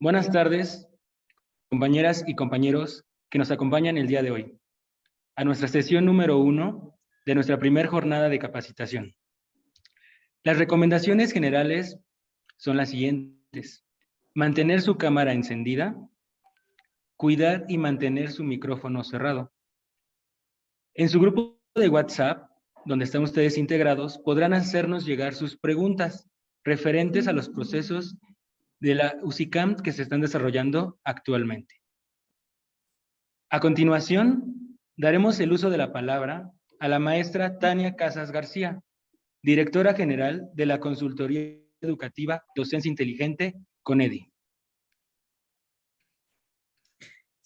Buenas tardes, compañeras y compañeros que nos acompañan el día de hoy, a nuestra sesión número 1 de nuestra primera jornada de capacitación. Las recomendaciones generales son las siguientes: mantener su cámara encendida, cuidar y mantener su micrófono cerrado. En su grupo de WhatsApp, donde están ustedes integrados, podrán hacernos llegar sus preguntas referentes a los procesos de la UCICAM que se están desarrollando actualmente. A continuación, daremos el uso de la palabra a la maestra Tania Casas García, directora general de la Consultoría Educativa Docencia Inteligente, CONEDI.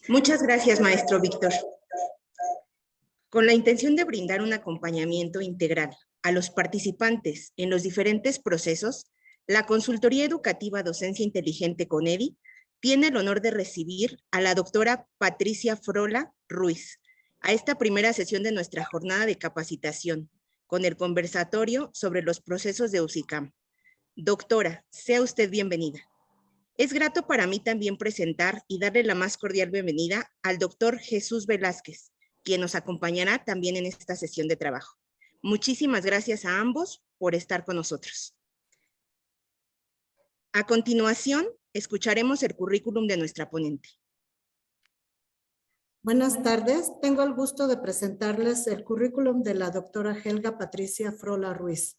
Muchas gracias, maestro Víctor. Con la intención de brindar un acompañamiento integral a los participantes en los diferentes procesos, la Consultoría Educativa Docencia Inteligente CONEDI tiene el honor de recibir a la doctora Patricia Frola Ruiz a esta primera sesión de nuestra jornada de capacitación con el conversatorio sobre los procesos de UCICAM. Doctora, sea usted bienvenida. Es grato para mí también presentar y darle la más cordial bienvenida al doctor Jesús Velázquez, quien nos acompañará también en esta sesión de trabajo. Muchísimas gracias a ambos por estar con nosotros. A continuación, escucharemos el currículum de nuestra ponente. Buenas tardes, tengo el gusto de presentarles el currículum de la doctora Helga Patricia Frola Ruiz,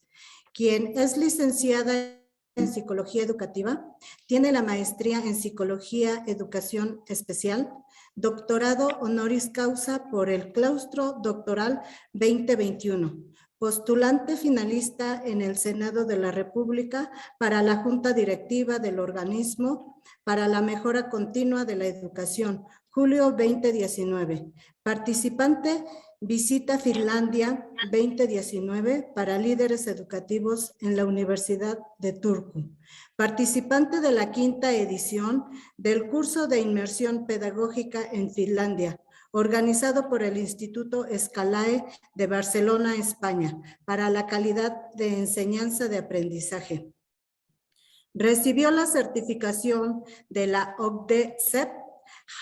quien es licenciada en Psicología Educativa, tiene la maestría en Psicología Educación Especial, doctorado honoris causa por el Claustro Doctoral 2021, postulante finalista en el Senado de la República para la Junta Directiva del Organismo para la Mejora Continua de la Educación, julio 2019. Participante, visita Finlandia 2019 para líderes educativos en la Universidad de Turku. Participante de la 5ª edición del curso de inmersión pedagógica en Finlandia, organizado por el Instituto Scalae de Barcelona, España, para la calidad de enseñanza de aprendizaje. Recibió la certificación de la OCDE-CEP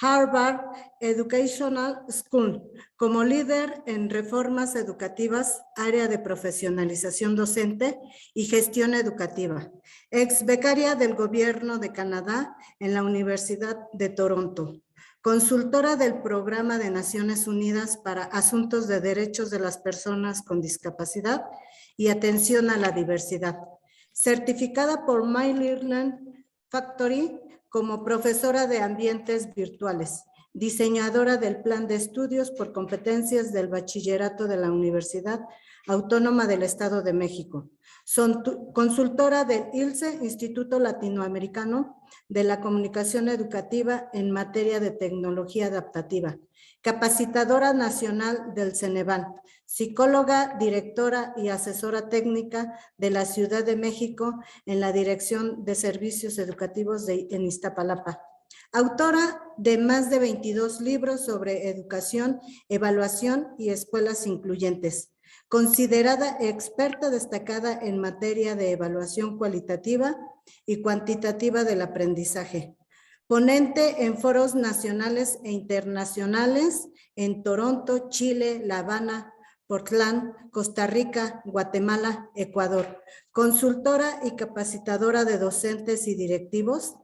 Harvard Educational School como líder en reformas educativas, área de profesionalización docente y gestión educativa. Ex becaria del Gobierno de Canadá en la Universidad de Toronto. Consultora del Programa de Naciones Unidas para Asuntos de Derechos de las Personas con Discapacidad y Atención a la Diversidad. Certificada por My Learning Factory como profesora de ambientes virtuales, diseñadora del plan de estudios por competencias del bachillerato de la Universidad Autónoma del Estado de México. Consultora del ILSE, Instituto Latinoamericano de la Comunicación Educativa en materia de tecnología adaptativa. Capacitadora nacional del Ceneval. Psicóloga, directora y asesora técnica de la Ciudad de México en la Dirección de Servicios Educativos en Iztapalapa. Autora de más de 22 libros sobre educación, evaluación y escuelas incluyentes. Considerada experta destacada en materia de evaluación cualitativa y cuantitativa del aprendizaje. Ponente en foros nacionales e internacionales en Toronto, Chile, La Habana, Portland, Costa Rica, Guatemala, Ecuador. Consultora y capacitadora de docentes y directivos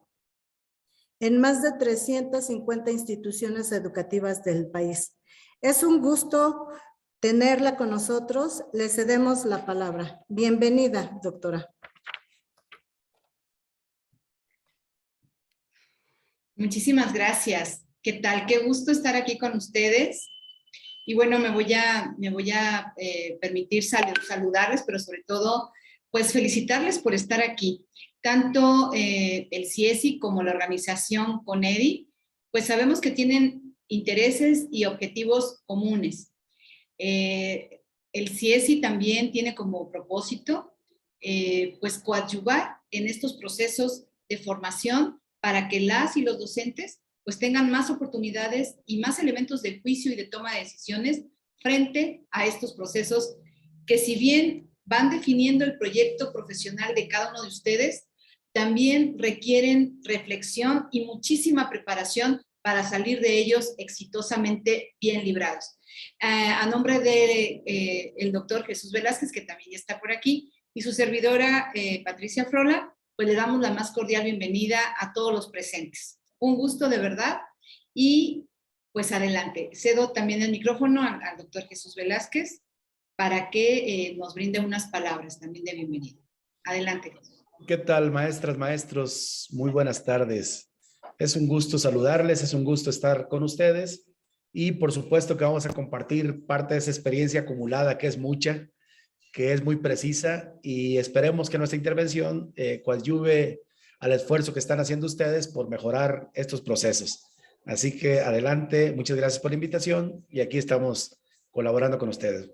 en más de 350 instituciones educativas del país. Es un gusto tenerla con nosotros. Le cedemos la palabra. Bienvenida, doctora. Muchísimas gracias. ¿Qué tal? Qué gusto estar aquí con ustedes. Y bueno, me voy a permitir saludarles, pero sobre todo, pues felicitarles por estar aquí. Tanto el CIESI como la organización CONEDI, pues sabemos que tienen intereses y objetivos comunes. El CIESI también tiene como propósito, pues coadyuvar en estos procesos de formación para que las y los docentes pues tengan más oportunidades y más elementos de juicio y de toma de decisiones frente a estos procesos que, si bien van definiendo el proyecto profesional de cada uno de ustedes, también requieren reflexión y muchísima preparación para salir de ellos exitosamente bien librados. A nombre de el doctor Jesús Velázquez, que también ya está por aquí, y su servidora Patricia Frola, pues le damos la más cordial bienvenida a todos los presentes. Un gusto de verdad y pues adelante. Cedo también el micrófono al doctor Jesús Velázquez para que nos brinde unas palabras también de bienvenida. Adelante. ¿Qué tal, maestras, maestros? Muy buenas tardes. Es un gusto saludarles, es un gusto estar con ustedes y por supuesto que vamos a compartir parte de esa experiencia acumulada que es mucha, que es muy precisa y esperemos que nuestra intervención coadyuve al esfuerzo que están haciendo ustedes por mejorar estos procesos. Así que adelante, muchas gracias por la invitación y aquí estamos colaborando con ustedes.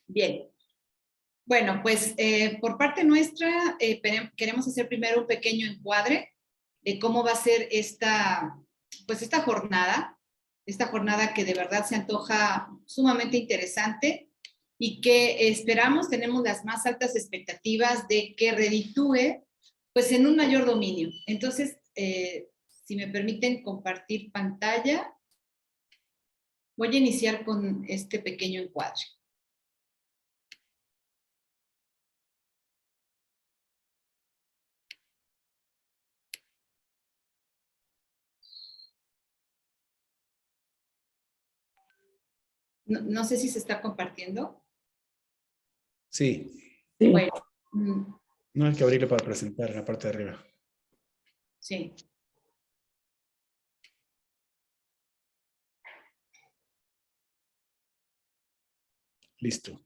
Bien. Bueno, pues por parte nuestra queremos hacer primero un pequeño encuadre de cómo va a ser esta jornada que de verdad se antoja sumamente interesante y que esperamos, tenemos las más altas expectativas de que reditúe pues en un mayor dominio. Entonces, si me permiten compartir pantalla, voy a iniciar con este pequeño encuadre. No sé si se está compartiendo. Sí. Bueno. No hay que abrirle para presentar en la parte de arriba. Sí. Listo.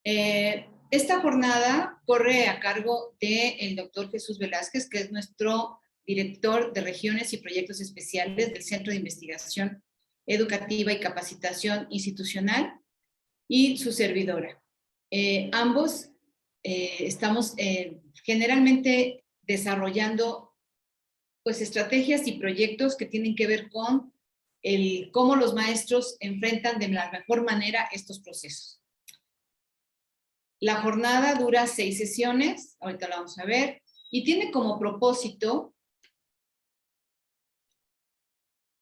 Esta jornada corre a cargo del doctor Jesús Velázquez, que es nuestro director de regiones y proyectos especiales del Centro de Investigación Educativa y Capacitación Institucional, y su servidora. Ambos estamos generalmente desarrollando pues estrategias y proyectos que tienen que ver con cómo los maestros enfrentan de la mejor manera estos procesos. La jornada dura 6 sesiones, ahorita la vamos a ver, y tiene como propósito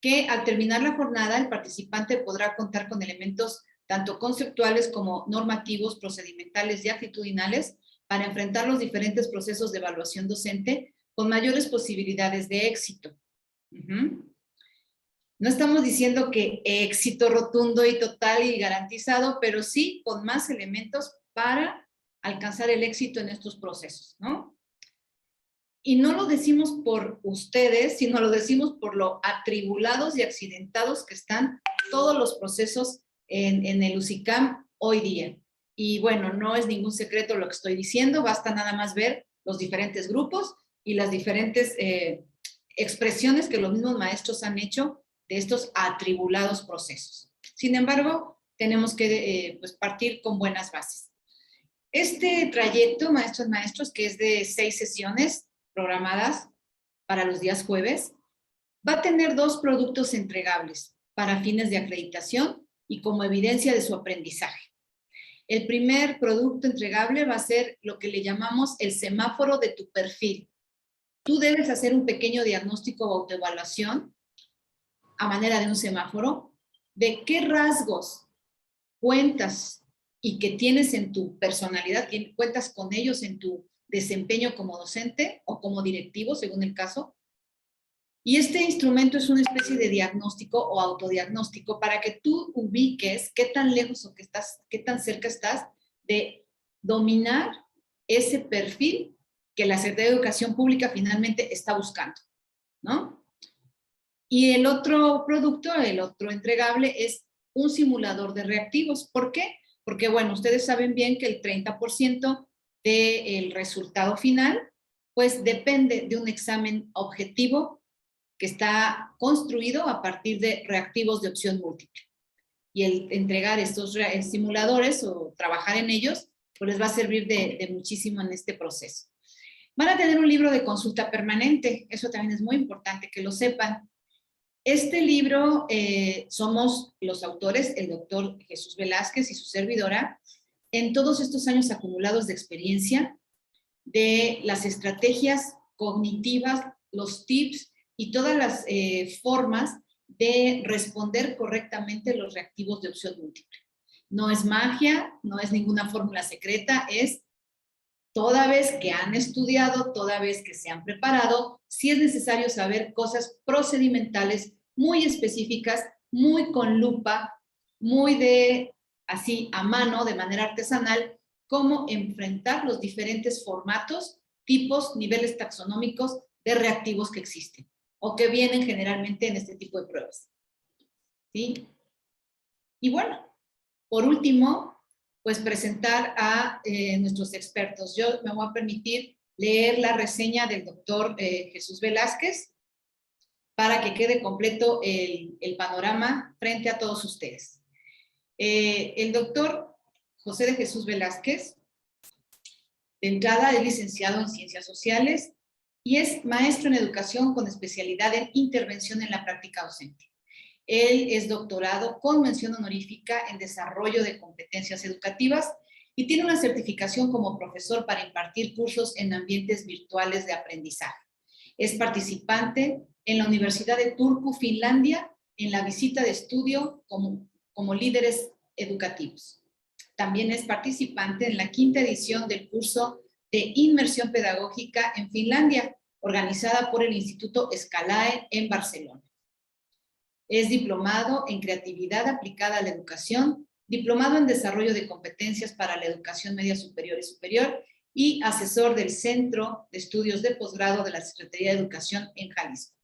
que al terminar la jornada el participante podrá contar con elementos tanto conceptuales como normativos, procedimentales y actitudinales para enfrentar los diferentes procesos de evaluación docente con mayores posibilidades de éxito. No estamos diciendo que éxito rotundo y total y garantizado, pero sí con más elementos para alcanzar el éxito en estos procesos, ¿no? Y no lo decimos por ustedes, sino lo decimos por lo atribulados y accidentados que están todos los procesos en el UCICAM hoy día. Y bueno, no es ningún secreto lo que estoy diciendo, basta nada más ver los diferentes grupos y las diferentes expresiones que los mismos maestros han hecho de estos atribulados procesos. Sin embargo, tenemos que pues partir con buenas bases. Este trayecto, maestros, que es de 6 sesiones programadas para los días jueves, va a tener 2 productos entregables para fines de acreditación y como evidencia de su aprendizaje. El primer producto entregable va a ser lo que le llamamos el semáforo de tu perfil. Tú debes hacer un pequeño diagnóstico o autoevaluación a manera de un semáforo de qué rasgos cuentas y que tienes en tu personalidad, cuentas con ellos en tu desempeño como docente o como directivo, según el caso. Y este instrumento es una especie de diagnóstico o autodiagnóstico para que tú ubiques qué tan lejos o qué tan cerca estás de dominar ese perfil que la Secretaría de Educación Pública finalmente está buscando, ¿no? Y el otro producto, el otro entregable es un simulador de reactivos. ¿Por qué? Porque, bueno, ustedes saben bien que el 30% del resultado final, pues depende de un examen objetivo que está construido a partir de reactivos de opción múltiple. Y el entregar estos simuladores o trabajar en ellos, pues les va a servir de muchísimo en este proceso. Van a tener un libro de consulta permanente, eso también es muy importante que lo sepan. Este libro somos los autores, el doctor Jesús Velázquez y su servidora, en todos estos años acumulados de experiencia, de las estrategias cognitivas, los tips y todas las formas de responder correctamente los reactivos de opción múltiple. No es magia, no es ninguna fórmula secreta, es toda vez que han estudiado, toda vez que se han preparado, sí es necesario saber cosas procedimentales muy específicas, muy con lupa, muy de así a mano, de manera artesanal, cómo enfrentar los diferentes formatos, tipos, niveles taxonómicos de reactivos que existen o que vienen generalmente en este tipo de pruebas. ¿Sí? Y bueno, por último, pues presentar a nuestros expertos. Yo me voy a permitir leer la reseña del doctor Jesús Velázquez para que quede completo el panorama frente a todos ustedes. El doctor José de Jesús Velázquez, de entrada es licenciado en Ciencias Sociales y es maestro en Educación con especialidad en Intervención en la Práctica Docente. Él es doctorado con mención honorífica en Desarrollo de Competencias Educativas y tiene una certificación como profesor para impartir cursos en ambientes virtuales de aprendizaje. Es participante en la Universidad de Turku, Finlandia, en la visita de estudio como líderes educativos. También es participante en la 5ª edición del curso de Inmersión Pedagógica en Finlandia, organizada por el Instituto Scalae en Barcelona. Es diplomado en Creatividad Aplicada a la Educación, diplomado en Desarrollo de Competencias para la Educación Media Superior y Superior y asesor del Centro de Estudios de Posgrado de la Secretaría de Educación en Jalisco.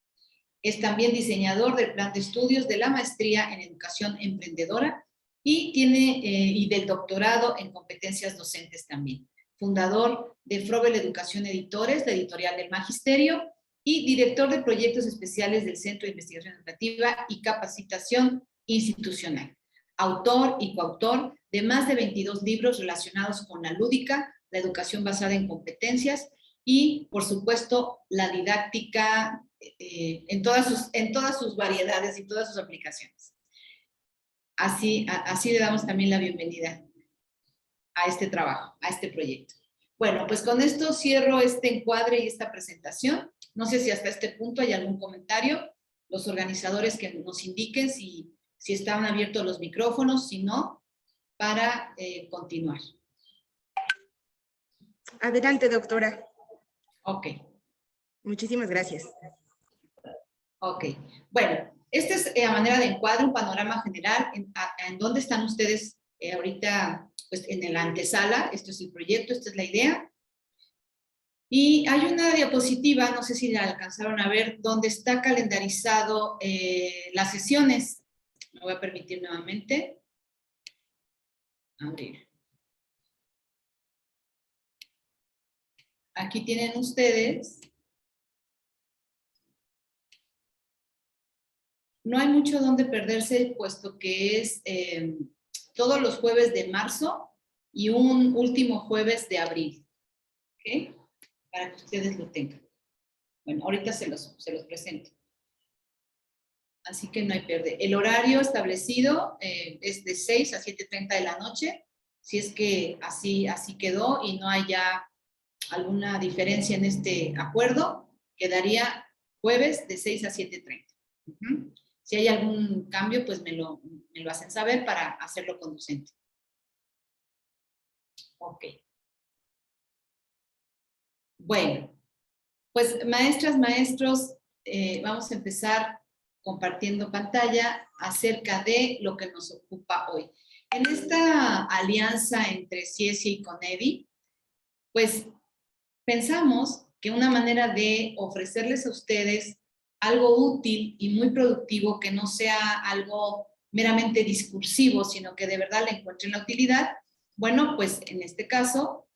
Es también diseñador del plan de estudios de la maestría en Educación Emprendedora y del doctorado en Competencias Docentes también. Fundador de Frobel Educación Editores, la editorial del Magisterio, y director de proyectos especiales del Centro de Investigación Educativa y Capacitación Institucional. Autor y coautor de más de 22 libros relacionados con la lúdica, la educación basada en competencias y, por supuesto, la didáctica en todas sus variedades y todas sus aplicaciones. Así le damos también la bienvenida a este trabajo, a este proyecto. Bueno, pues con esto cierro este encuadre y esta presentación. No sé si hasta este punto hay algún comentario. Los organizadores que nos indiquen si estaban abiertos los micrófonos, si no, para continuar. Adelante, doctora. Ok. Muchísimas gracias. Ok. Bueno, esta es a manera de encuadre, un panorama general en dónde están ustedes ahorita, pues en la antesala. Esto es el proyecto, esta es la idea. Y hay una diapositiva, no sé si la alcanzaron a ver, donde está calendarizado las sesiones. Me voy a permitir nuevamente abrir. Aquí tienen ustedes. No hay mucho donde perderse, puesto que es todos los jueves de marzo y un último jueves de abril. ¿Ok? Para que ustedes lo tengan. Bueno, ahorita se los presento. Así que no hay pierde. El horario establecido es de 6 a 7:30 de la noche, si es que así quedó y no hay ya alguna diferencia en este acuerdo, quedaría jueves de 6 a 7:30. Si hay algún cambio, pues me lo hacen saber para hacerlo conducente. Ok. Bueno, pues maestras, maestros, vamos a empezar compartiendo pantalla acerca de lo que nos ocupa hoy. En esta alianza entre CIESI y CONEDI, pues pensamos que una manera de ofrecerles a ustedes algo útil y muy productivo, que no sea algo meramente discursivo, sino que de verdad le encuentren la utilidad, bueno, pues en este caso,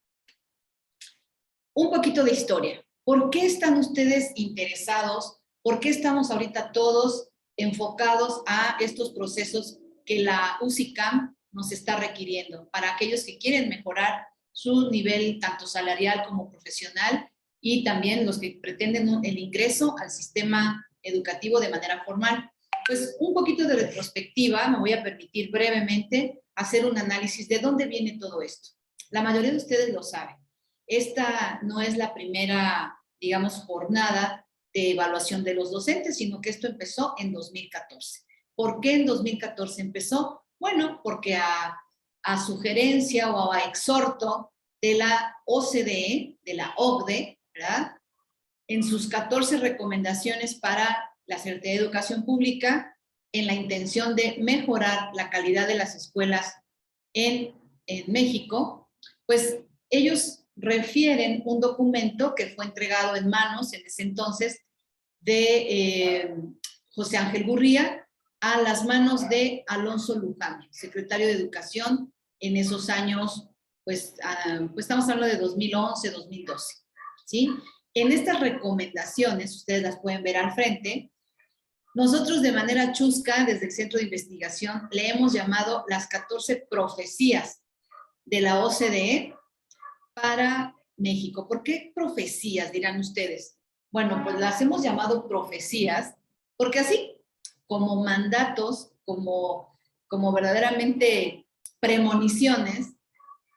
un poquito de historia. ¿Por qué están ustedes interesados? ¿Por qué estamos ahorita todos enfocados a estos procesos que la UCICAM nos está requiriendo para aquellos que quieren mejorar su nivel tanto salarial como profesional y también los que pretenden el ingreso al sistema educativo de manera formal? Pues un poquito de retrospectiva, me voy a permitir brevemente hacer un análisis de dónde viene todo esto. La mayoría de ustedes lo saben. Esta no es la primera, digamos, jornada de evaluación de los docentes, sino que esto empezó en 2014. ¿Por qué en 2014 empezó? Bueno, porque a sugerencia o a exhorto de la OCDE, de la OCDE, ¿verdad? En sus 14 recomendaciones para la Secretaría de Educación Pública, en la intención de mejorar la calidad de las escuelas en México, pues ellos refieren un documento que fue entregado en manos en ese entonces de José Ángel Gurría a las manos de Alonso Luján, secretario de Educación en esos años, pues estamos hablando de 2011, 2012, ¿sí? En estas recomendaciones, ustedes las pueden ver al frente, nosotros de manera chusca, desde el Centro de Investigación, le hemos llamado las 14 profecías de la OCDE para México. ¿Por qué profecías, dirán ustedes? Bueno, pues las hemos llamado profecías porque así como mandatos, como verdaderamente premoniciones,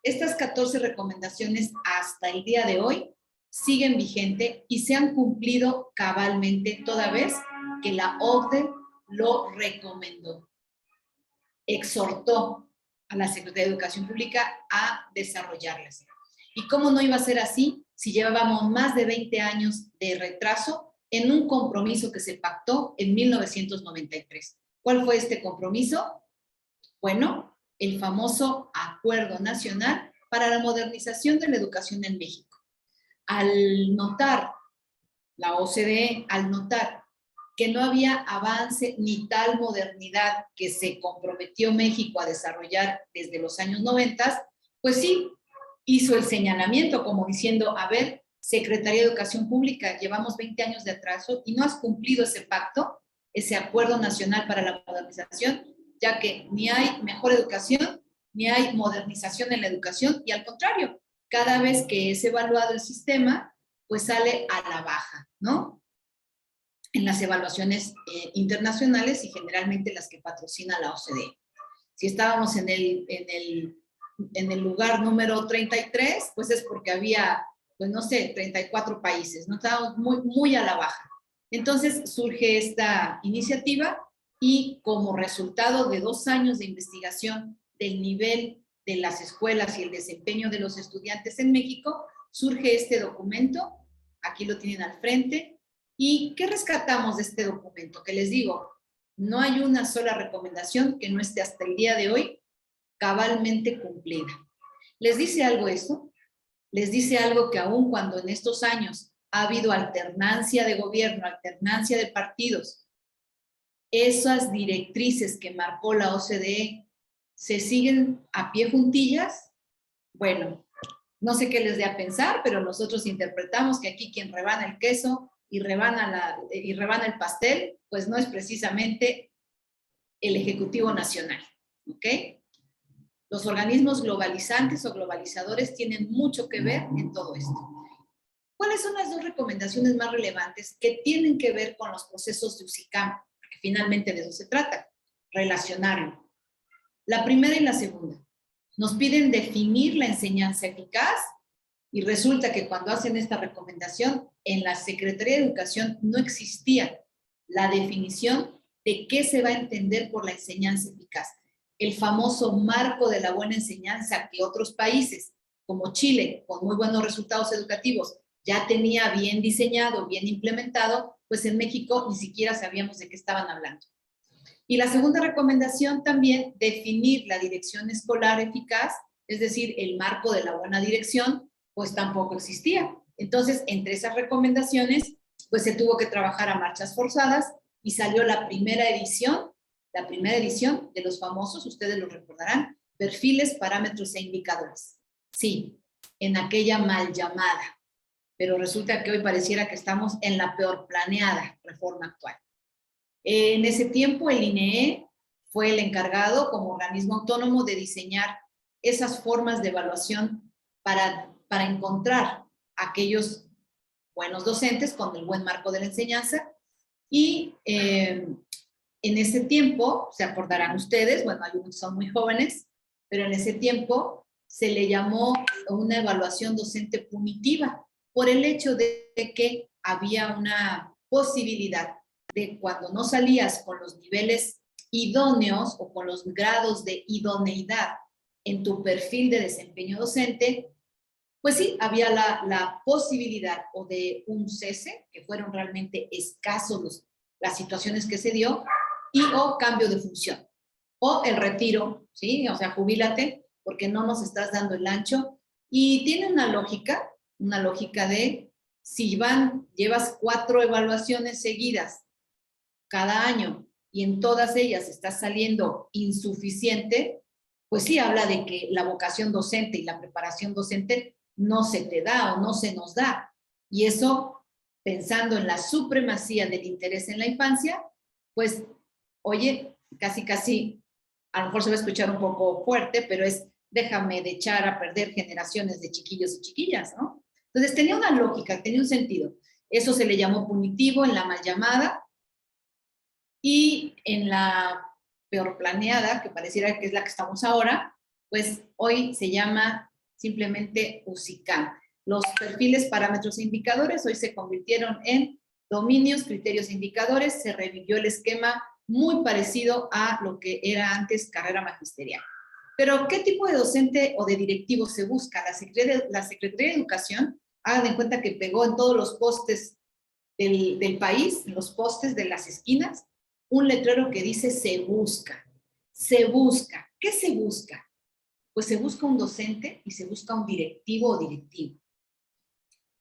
estas 14 recomendaciones hasta el día de hoy siguen vigente y se han cumplido cabalmente toda vez que la OCDE lo recomendó. Exhortó a la Secretaría de Educación Pública a desarrollarlas. ¿Y cómo no iba a ser así si llevábamos más de 20 años de retraso en un compromiso que se pactó en 1993? ¿Cuál fue este compromiso? Bueno, el famoso Acuerdo Nacional para la Modernización de la Educación en México. Al notar, la OCDE, al notar que no había avance ni tal modernidad que se comprometió México a desarrollar desde los años 90, pues sí, hizo el señalamiento como diciendo, a ver, Secretaría de Educación Pública, llevamos 20 años de atraso y no has cumplido ese pacto, ese Acuerdo Nacional para la Modernización, ya que ni hay mejor educación, ni hay modernización en la educación, y al contrario, cada vez que es evaluado el sistema, pues sale a la baja, ¿no? En las evaluaciones internacionales y generalmente las que patrocina la OCDE. Si estábamos en el lugar número 33, pues es porque había, pues no sé, 34 países, ¿no? Estábamos muy a la baja. Entonces surge esta iniciativa y como resultado de 2 años de investigación del nivel de las escuelas y el desempeño de los estudiantes en México, surge este documento, aquí lo tienen al frente. ¿Y qué rescatamos de este documento? Que les digo, no hay una sola recomendación que no esté hasta el día de hoy cabalmente cumplida. ¿Les dice algo esto? Les dice algo que aun cuando en estos años ha habido alternancia de gobierno, alternancia de partidos, esas directrices que marcó la OCDE se siguen a pie juntillas. Bueno, no sé qué les dé a pensar, pero nosotros interpretamos que aquí quien rebana el queso y rebana el pastel, pues no es precisamente el Ejecutivo Nacional, ¿ok? Los organismos globalizantes o globalizadores tienen mucho que ver en todo esto. ¿Cuáles son las 2 recomendaciones más relevantes que tienen que ver con los procesos de UCICAM? Porque finalmente de eso se trata, relacionarlo. La primera y la segunda. Nos piden definir la enseñanza eficaz y resulta que cuando hacen esta recomendación, en la Secretaría de Educación no existía la definición de qué se va a entender por la enseñanza eficaz. El famoso marco de la buena enseñanza que otros países, como Chile, con muy buenos resultados educativos, ya tenía bien diseñado, bien implementado, pues en México ni siquiera sabíamos de qué estaban hablando. Y la segunda recomendación también, definir la dirección escolar eficaz, es decir, el marco de la buena dirección, pues tampoco existía. Entonces, entre esas recomendaciones, pues se tuvo que trabajar a marchas forzadas y salió la primera edición de los famosos, ustedes lo recordarán, perfiles, parámetros e indicadores. Sí, en aquella mal llamada, pero resulta que hoy pareciera que estamos en la peor planeada reforma actual. En ese tiempo el INEE fue el encargado como organismo autónomo de diseñar esas formas de evaluación para encontrar aquellos buenos docentes con el buen marco de la enseñanza y en ese tiempo, se acordarán ustedes, bueno, algunos son muy jóvenes, pero en ese tiempo se le llamó una evaluación docente punitiva por el hecho de que había una posibilidad de cuando no salías con los niveles idóneos o con los grados de idoneidad en tu perfil de desempeño docente, pues sí, había la posibilidad o de un cese, que fueron realmente escasos las situaciones que se dio, y o cambio de función, o el retiro, ¿sí? O sea, jubílate porque no nos estás dando el ancho. Y tiene una lógica de si llevas 4 evaluaciones seguidas cada año y en todas ellas estás saliendo insuficiente, pues sí habla de que la vocación docente y la preparación docente no se te da o no se nos da. Y eso, pensando en la supremacía del interés en la infancia, pues, oye, casi, a lo mejor se va a escuchar un poco fuerte, pero es déjame de echar a perder generaciones de chiquillos y chiquillas, ¿no? Entonces tenía una lógica, tenía un sentido. Eso se le llamó punitivo en la mal llamada, y en la peor planeada, que pareciera que es la que estamos ahora, pues hoy se llama simplemente USICAM. Los perfiles, parámetros e indicadores hoy se convirtieron en dominios, criterios e indicadores. Se revivió el esquema muy parecido a lo que era antes carrera magisterial. Pero, ¿qué tipo de docente o de directivo se busca? La Secretaría de Educación, hagan en cuenta que pegó en todos los postes del país, en los postes de las esquinas, un letrero que dice se busca. Se busca. ¿Qué se busca? Pues se busca un docente y se busca un directivo o directivo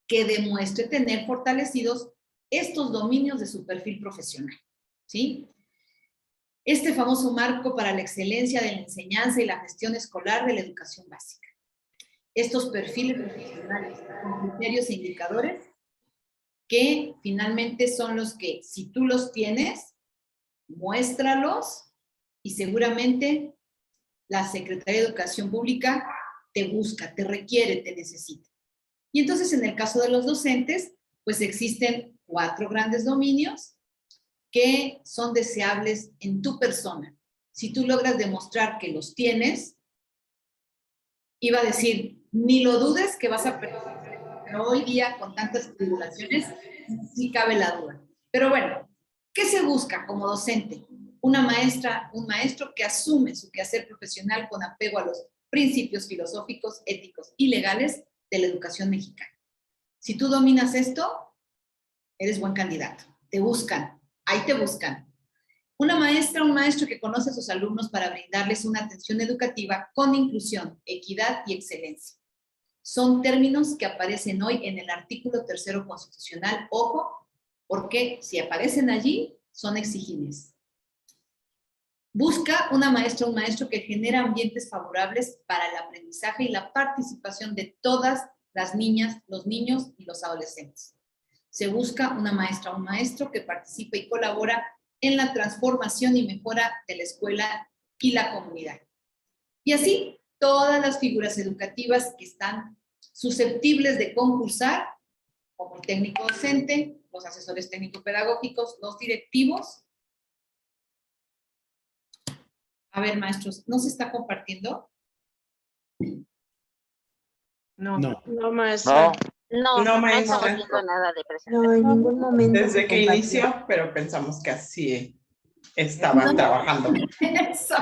que demuestre tener fortalecidos estos dominios de su perfil profesional, ¿sí? Este famoso marco para la excelencia de la enseñanza y la gestión escolar de la educación básica. Estos perfiles profesionales con criterios e indicadores que finalmente son los que, si tú los tienes, muéstralos y seguramente la Secretaría de Educación Pública te busca, te requiere, te necesita. Y entonces, en el caso de los docentes, pues existen 4 grandes dominios que son deseables en tu persona. Si tú logras demostrar que los tienes, iba a decir, ni lo dudes que vas a perder, pero hoy día con tantas tribulaciones sí cabe la duda. Pero bueno, ¿qué se busca como docente? Una maestra, un maestro que asume su quehacer profesional con apego a los principios filosóficos, éticos y legales de la educación mexicana. Si tú dominas esto, eres buen candidato. Te buscan, ahí te buscan. Una maestra, un maestro que conoce a sus alumnos para brindarles una atención educativa con inclusión, equidad y excelencia. Son términos que aparecen hoy en el artículo 3º constitucional. Ojo, porque si aparecen allí, son exigibles. Busca una maestra, un maestro que genera ambientes favorables para el aprendizaje y la participación de todas las niñas, los niños y los adolescentes. Se busca una maestra, un maestro que participe y colabora en la transformación y mejora de la escuela y la comunidad. Y así, todas las figuras educativas que están susceptibles de concursar, como el técnico docente, los asesores técnico-pedagógicos, los directivos. A ver, maestros, ¿no se está compartiendo? No. No, maestra. No, maestra. estamos viendo nada de presentación. No, en ningún momento. Desde que inició, pero pensamos que así estaban trabajando. Eso.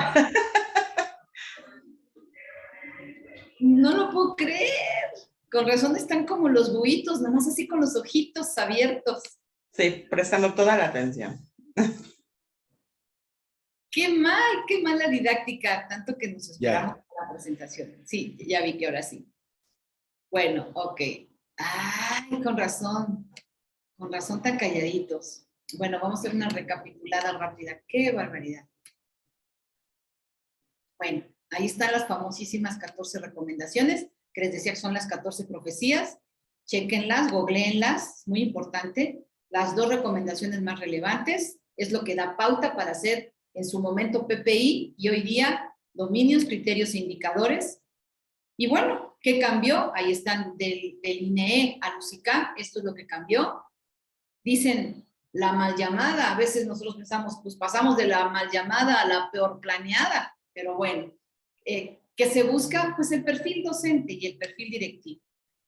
No lo puedo creer. Con razón están como los buitos, nada más así con los ojitos abiertos. Sí, prestando toda la atención. Qué mala didáctica, tanto que nos esperamos para la presentación. Sí, ya vi que ahora sí. Bueno, ok. Ay, con razón tan calladitos. Bueno, vamos a hacer una recapitulada rápida. ¡Qué barbaridad! Bueno, ahí están las famosísimas 14 recomendaciones, que les decía que son las 14 profecías. Chéquenlas, googleenlas, muy importante. Las 2 recomendaciones más relevantes es lo que da pauta para hacer en su momento PPI y hoy día dominios, criterios e indicadores. Y bueno, ¿qué cambió? Ahí están del INEE al USICAM, esto es lo que cambió. Dicen la mal llamada, a veces nosotros pensamos, pues pasamos de la mal llamada a la peor planeada, pero bueno, ¿qué que se busca pues el perfil docente y el perfil directivo.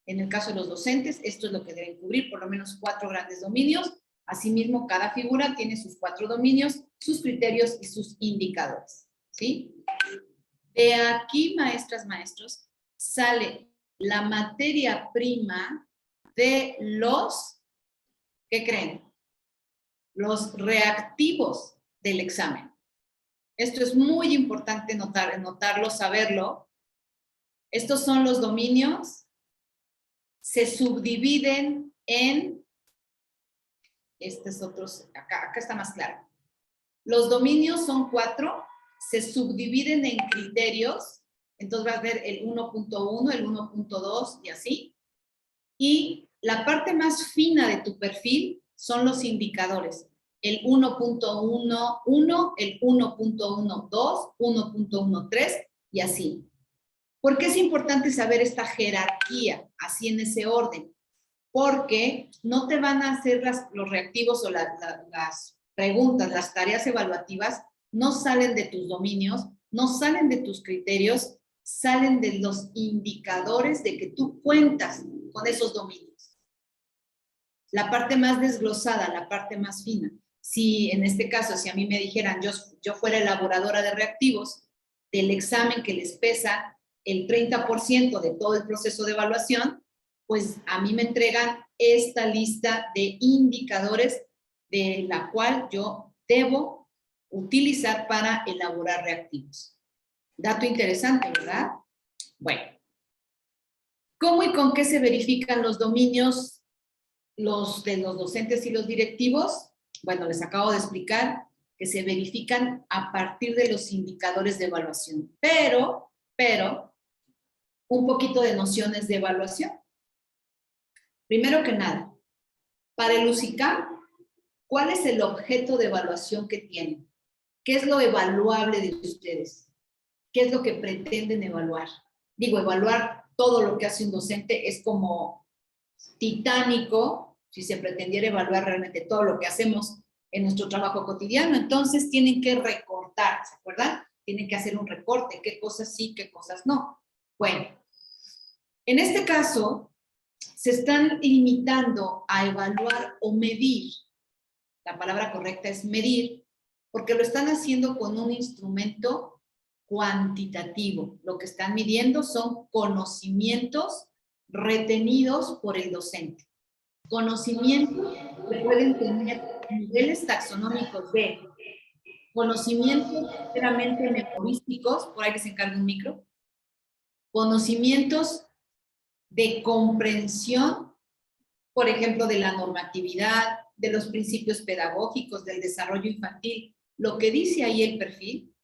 En el caso de los docentes, esto es lo que deben cubrir, por lo menos 4 grandes dominios. Asimismo, cada figura tiene sus 4 dominios, sus criterios y sus indicadores, ¿sí? De aquí, maestras, maestros, sale la materia prima de los, ¿qué creen? Los reactivos del examen. Esto es muy importante notarlo, saberlo. Estos son los dominios. Se subdividen en, acá está más claro. Los dominios son 4, se subdividen en criterios, entonces vas a ver el 1.1, el 1.2 y así. Y la parte más fina de tu perfil son los indicadores. El 1.11, el 1.12, 1.13 y así. ¿Por qué es importante saber esta jerarquía, así en ese orden? Porque no te van a hacer los reactivos o las preguntas, las tareas evaluativas, no salen de tus dominios, no salen de tus criterios, salen de los indicadores de que tú cuentas con esos dominios. La parte más desglosada, la parte más fina. Si en este caso, si a mí me dijeran, yo fuera elaboradora de reactivos, del examen que les pesa el 30% de todo el proceso de evaluación, pues a mí me entregan esta lista de indicadores de la cual yo debo utilizar para elaborar reactivos. Dato interesante, ¿verdad? Bueno, ¿cómo y con qué se verifican los dominios de los docentes y los directivos? Bueno, les acabo de explicar que se verifican a partir de los indicadores de evaluación, pero un poquito de nociones de evaluación. Primero que nada, para el USICAM, ¿cuál es el objeto de evaluación que tienen? ¿Qué es lo evaluable de ustedes? ¿Qué es lo que pretenden evaluar? Digo, evaluar todo lo que hace un docente es como titánico si se pretendiera evaluar realmente todo lo que hacemos en nuestro trabajo cotidiano. Entonces tienen que recortar, ¿se acuerdan? Tienen que hacer un recorte, qué cosas sí, qué cosas no. Bueno, en este caso, se están limitando a evaluar o medir. La palabra correcta es medir, porque lo están haciendo con un instrumento cuantitativo. Lo que están midiendo son conocimientos retenidos por el docente. Conocimientos que pueden tener niveles taxonómicos de conocimientos enteramente memorísticos, por ahí que se encarga un micro, conocimientos de comprensión, por ejemplo, de la normatividad, de los principios pedagógicos, del desarrollo infantil, lo que dice ahí el perfil,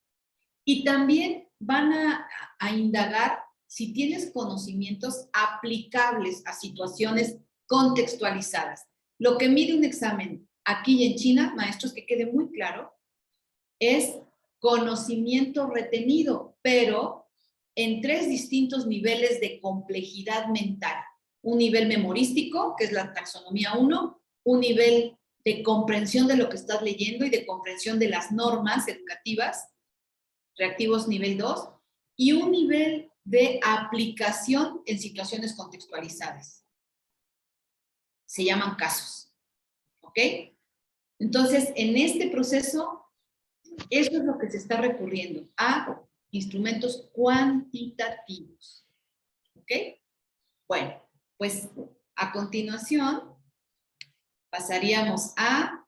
y también van a indagar si tienes conocimientos aplicables a situaciones contextualizadas. Lo que mide un examen aquí y en China, maestros, que quede muy claro, es conocimiento retenido, pero en 3 distintos niveles de complejidad mental. Un nivel memorístico, que es la taxonomía 1, un nivel de comprensión de lo que estás leyendo y de comprensión de las normas educativas, reactivos nivel 2, y un nivel de aplicación en situaciones contextualizadas. Se llaman casos, ¿ok? Entonces, en este proceso, eso es lo que se está recurriendo a instrumentos cuantitativos, ¿ok? Bueno, pues a continuación pasaríamos a,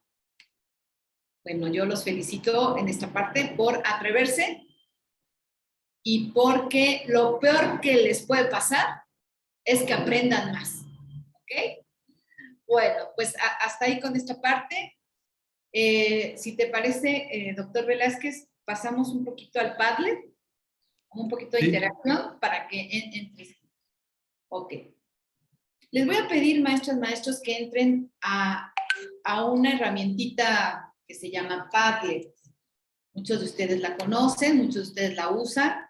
bueno, yo los felicito en esta parte por atreverse y porque lo peor que les puede pasar es que aprendan más, ¿ok? Bueno, pues hasta ahí con esta parte. Si te parece, doctor Velázquez, pasamos un poquito al Padlet, un poquito de interacción para que entres. Ok. Les voy a pedir, maestras, maestros, que entren a una herramientita que se llama Padlet. Muchos de ustedes la conocen, muchos de ustedes la usan.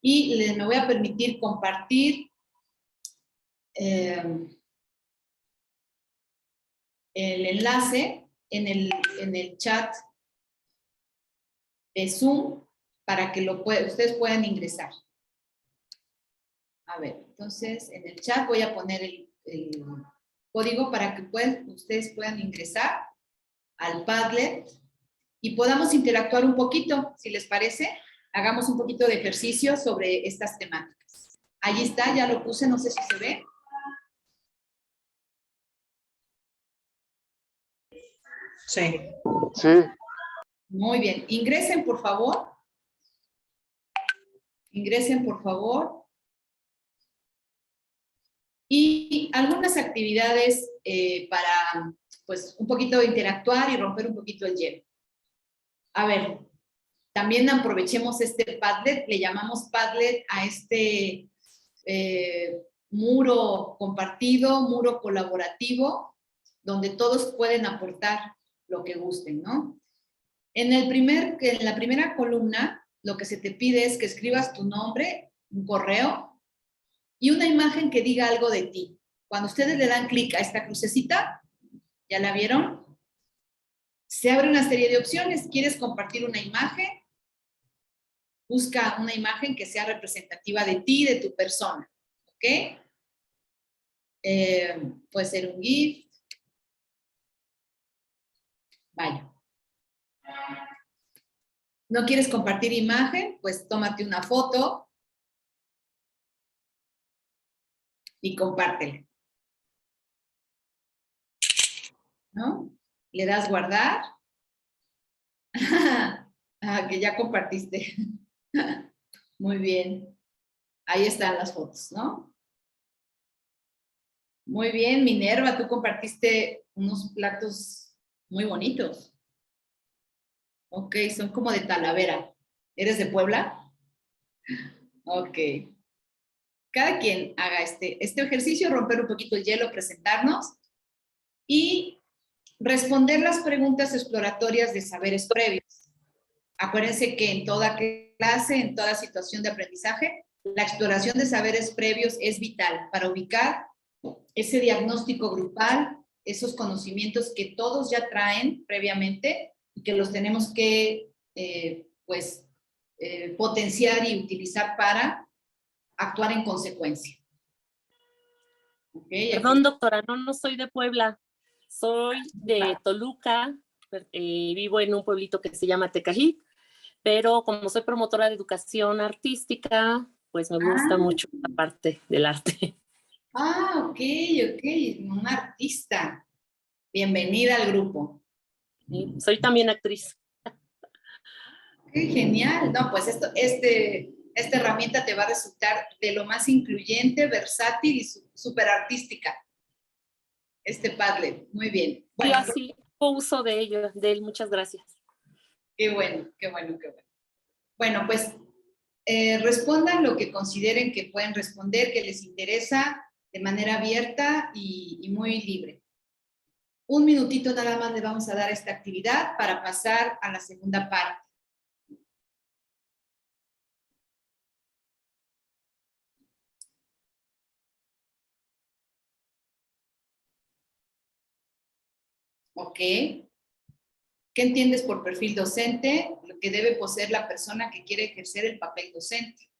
Y me voy a permitir compartir el enlace en el chat de Zoom para que ustedes puedan ingresar. A ver, entonces en el chat voy a poner el código para que ustedes puedan ingresar al Padlet y podamos interactuar un poquito, si les parece. Hagamos un poquito de ejercicio sobre estas temáticas. Ahí está, ya lo puse, no sé si se ve. Sí. Sí. Muy bien, ingresen por favor. Ingresen por favor. Y algunas actividades para, pues, un poquito interactuar y romper un poquito el hielo. A ver, también aprovechemos este Padlet, le llamamos Padlet a este muro compartido, muro colaborativo, donde todos pueden aportar lo que gusten, ¿no? En la primera columna, lo que se te pide es que escribas tu nombre, un correo y una imagen que diga algo de ti. Cuando ustedes le dan clic a esta crucecita, ¿ya la vieron? Se abre una serie de opciones. ¿Quieres compartir una imagen? Busca una imagen que sea representativa de ti, de tu persona, ¿ok? Puede ser un GIF. Vaya. ¿No quieres compartir imagen? Pues tómate una foto y compártela. ¿No? Le das guardar. Que ya compartiste. Muy bien. Ahí están las fotos, ¿no? Muy bien, Minerva, tú compartiste unos platos muy bonitos. Ok, son como de Talavera. ¿Eres de Puebla? Ok. Cada quien haga este ejercicio, romper un poquito el hielo, presentarnos y responder las preguntas exploratorias de saberes previos. Acuérdense que en toda clase, en toda situación de aprendizaje, la exploración de saberes previos es vital para ubicar ese diagnóstico grupal, esos conocimientos que todos ya traen previamente y que los tenemos que potenciar y utilizar para actuar en consecuencia. Okay, perdón, doctora, no soy de Puebla, soy de Toluca, vivo en un pueblito que se llama Tecají, pero como soy promotora de educación artística, pues me gusta mucho la parte del arte. Ok, una artista. Bienvenida al grupo. Sí, soy también actriz. Qué genial. No, pues esta herramienta te va a resultar de lo más incluyente, versátil y súper artística. Este Padlet, muy bien. Bueno, sí, hago uso de él, muchas gracias. Qué bueno. Bueno, pues respondan lo que consideren que pueden responder, que les interesa de manera abierta y muy libre. Un minutito nada más le vamos a dar a esta actividad para pasar a la segunda parte. ¿Ok? ¿Qué entiendes por perfil docente? Lo que debe poseer la persona que quiere ejercer el papel docente.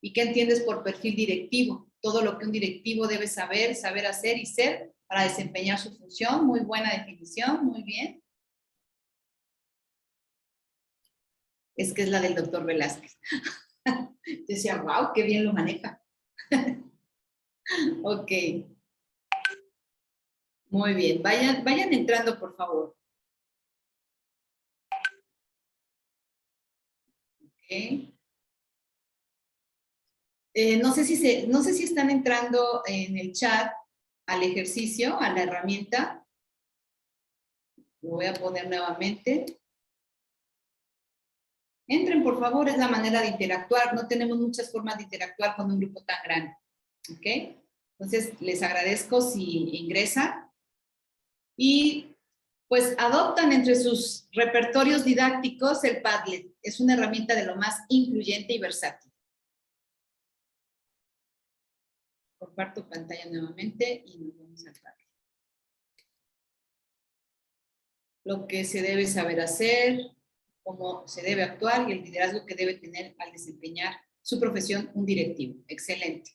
¿Y qué entiendes por perfil directivo? Todo lo que un directivo debe saber hacer y ser para desempeñar su función. Muy buena definición, muy bien. Es que es la del doctor Velázquez. Decía, wow, qué bien lo maneja. Ok. Muy bien, vayan entrando, por favor. Ok. No sé si están entrando en el chat al ejercicio, a la herramienta. Lo voy a poner nuevamente. Entren, por favor, es la manera de interactuar. No tenemos muchas formas de interactuar con un grupo tan grande. ¿Ok? Entonces, les agradezco si ingresan. Y pues adoptan entre sus repertorios didácticos el Padlet. Es una herramienta de lo más incluyente y versátil. Comparto pantalla nuevamente y nos vamos al Padlet. Lo que se debe saber hacer, cómo se debe actuar y el liderazgo que debe tener al desempeñar su profesión un directivo. Excelente.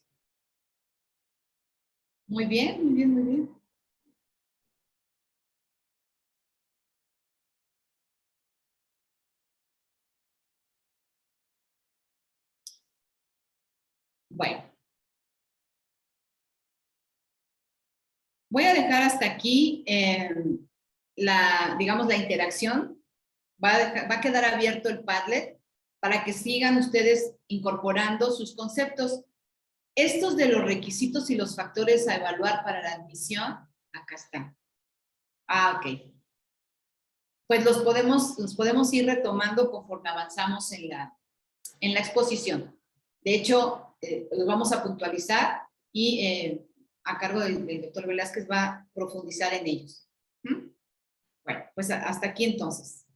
Muy bien, muy bien, muy bien. Bueno. Voy a dejar hasta aquí digamos, la interacción. Va a quedar abierto el Padlet para que sigan ustedes incorporando sus conceptos. Estos de los requisitos y los factores a evaluar para la admisión, acá están. Ok. Pues los podemos ir retomando conforme avanzamos en la exposición. De hecho, los vamos a puntualizar y a cargo del doctor Velázquez va a profundizar en ellos. Bueno, pues hasta aquí entonces.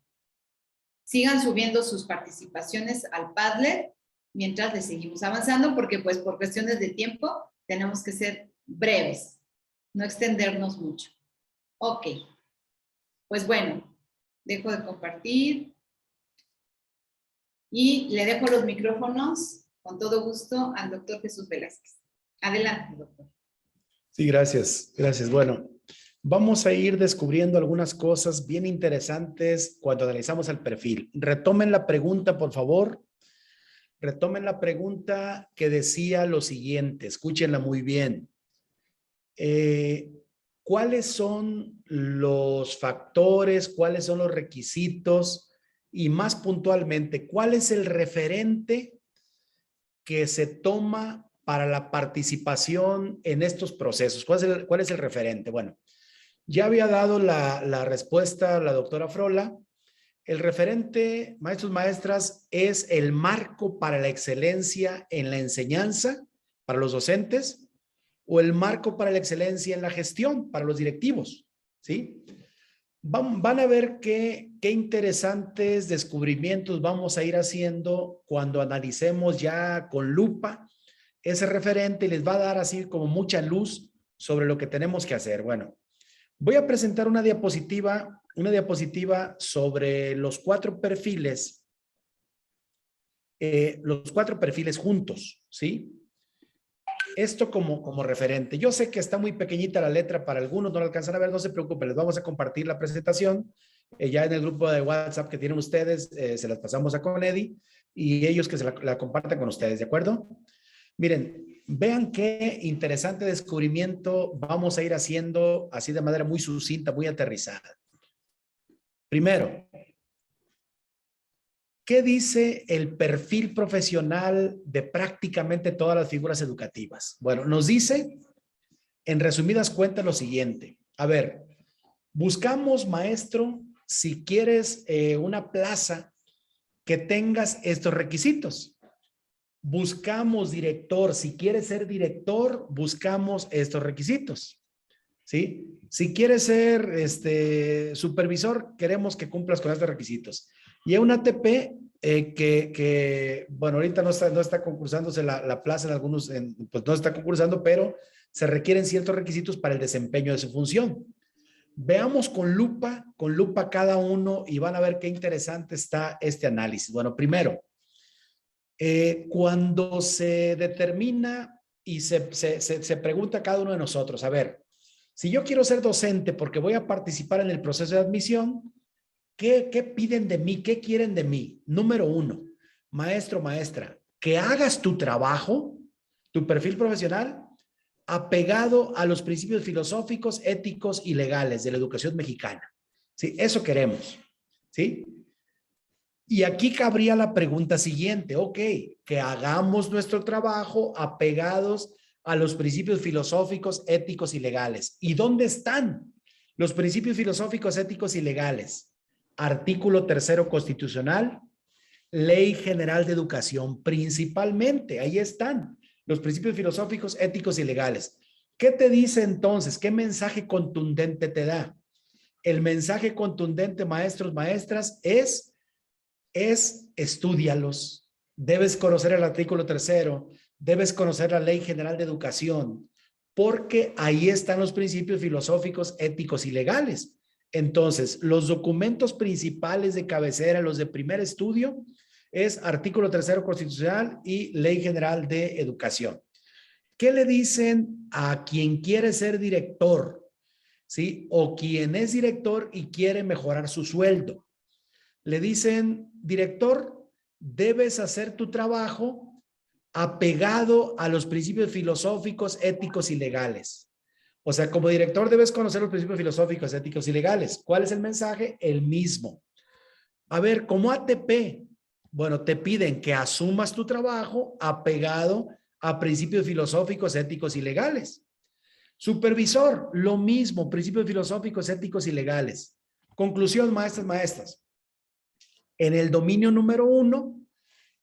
Sigan subiendo sus participaciones al Padlet mientras les seguimos avanzando, porque pues por cuestiones de tiempo tenemos que ser breves, no extendernos mucho. Ok. Pues bueno, dejo de compartir y le dejo los micrófonos con todo gusto al doctor Jesús Velázquez. Adelante, doctor. Sí, gracias. Gracias. Bueno, vamos a ir descubriendo algunas cosas bien interesantes cuando analizamos el perfil. Retomen la pregunta, por favor. Retomen la pregunta que decía lo siguiente. Escúchenla muy bien. ¿Cuáles son los factores? ¿Cuáles son los requisitos? Y más puntualmente, ¿cuál es el referente que se toma para la participación en estos procesos? ¿Cuál es el referente? Bueno, ya había dado la respuesta la doctora Frola. El referente, maestros, maestras, es el marco para la excelencia en la enseñanza para los docentes o el marco para la excelencia en la gestión para los directivos, ¿sí? Van a ver qué interesantes descubrimientos vamos a ir haciendo cuando analicemos ya con lupa ese referente y les va a dar así como mucha luz sobre lo que tenemos que hacer. Bueno, voy a presentar una diapositiva sobre los 4 perfiles, juntos, ¿sí? Esto como referente. Yo sé que está muy pequeñita la letra para algunos, no la alcanzan a ver, no se preocupen, les vamos a compartir la presentación. Ya en el grupo de WhatsApp que tienen ustedes, se las pasamos a Conedi y ellos que se la compartan con ustedes, ¿de acuerdo? Miren, vean qué interesante descubrimiento vamos a ir haciendo así de manera muy sucinta, muy aterrizada. Primero, ¿qué dice el perfil profesional de prácticamente todas las figuras educativas? Bueno, nos dice, en resumidas cuentas, lo siguiente. A ver, buscamos, maestro, si quieres una plaza que tengas estos requisitos. Buscamos director, si quieres ser director, buscamos estos requisitos. ¿Sí? Si quieres ser supervisor, queremos que cumplas con estos requisitos. Y hay una ATP bueno, ahorita no está concursándose la plaza en algunos, pues no está concursando, pero se requieren ciertos requisitos para el desempeño de su función. Veamos con lupa cada uno y van a ver qué interesante está este análisis. Bueno, primero, cuando se determina y se pregunta a cada uno de nosotros, a ver, si yo quiero ser docente porque voy a participar en el proceso de admisión, ¿qué piden de mí? ¿Qué quieren de mí? Número 1, maestro, maestra, que hagas tu trabajo, tu perfil profesional, apegado a los principios filosóficos, éticos y legales de la educación mexicana. ¿Sí? Eso queremos. ¿Sí? Y aquí cabría la pregunta siguiente, ok, que hagamos nuestro trabajo apegados a los principios filosóficos, éticos y legales. ¿Y dónde están los principios filosóficos, éticos y legales? Artículo 3º constitucional, Ley General de Educación, principalmente, ahí están los principios filosóficos, éticos y legales. ¿Qué te dice entonces? ¿Qué mensaje contundente te da? El mensaje contundente, maestros, maestras, es estúdialos. Debes conocer el artículo 3º, debes conocer la Ley General de Educación, porque ahí están los principios filosóficos, éticos y legales. Entonces, los documentos principales de cabecera, los de primer estudio, es artículo 3º constitucional y Ley General de Educación. ¿Qué le dicen a quien quiere ser director? ¿Sí? O quien es director y quiere mejorar su sueldo. Le dicen, director, debes hacer tu trabajo apegado a los principios filosóficos, éticos y legales. O sea, como director debes conocer los principios filosóficos, éticos y legales. ¿Cuál es el mensaje? El mismo. A ver, como ATP, bueno, te piden que asumas tu trabajo apegado a principios filosóficos, éticos y legales. Supervisor, lo mismo, principios filosóficos, éticos y legales. Conclusión, maestras, maestras. En el dominio número 1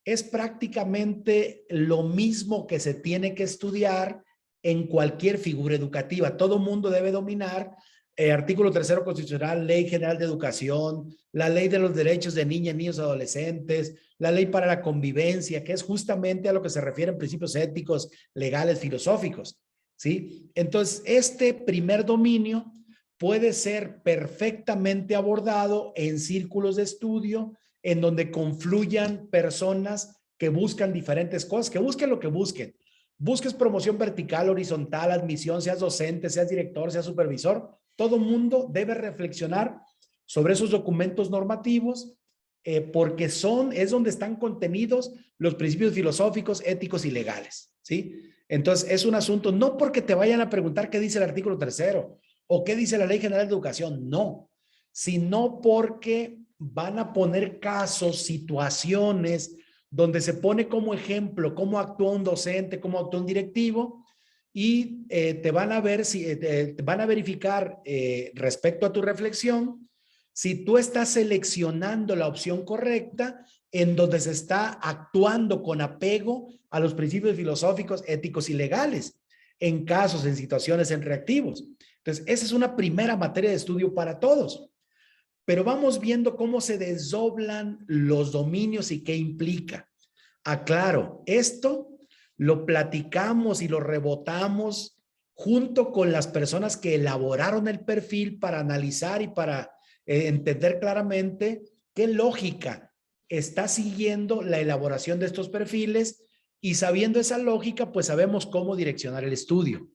es prácticamente lo mismo que se tiene que estudiar en cualquier figura educativa. Todo mundo debe dominar artículo 3º constitucional, Ley General de Educación, la Ley de los Derechos de Niñas, Niños y Adolescentes, la Ley para la Convivencia, que es justamente a lo que se refieren principios éticos, legales, filosóficos, ¿sí? Entonces, este primer dominio puede ser perfectamente abordado en círculos de estudio, en donde confluyan personas que buscan diferentes cosas, que busquen lo que busquen. Busques promoción vertical, horizontal, admisión, seas docente, seas director, seas supervisor. Todo mundo debe reflexionar sobre esos documentos normativos porque es donde están contenidos los principios filosóficos, éticos y legales, ¿sí? Entonces, es un asunto, no porque te vayan a preguntar qué dice el artículo 3º o qué dice la Ley General de Educación, no, sino porque van a poner casos, situaciones donde se pone como ejemplo cómo actúa un docente, cómo actúa un directivo y te van a verificar respecto a tu reflexión si tú estás seleccionando la opción correcta en donde se está actuando con apego a los principios filosóficos, éticos y legales en casos, en situaciones, en reactivos. Entonces, esa es una primera materia de estudio para todos. Pero vamos viendo cómo se desdoblan los dominios y qué implica. Aclaro, esto lo platicamos y lo rebotamos junto con las personas que elaboraron el perfil para analizar y para entender claramente qué lógica está siguiendo la elaboración de estos perfiles y sabiendo esa lógica, pues sabemos cómo direccionar el estudio.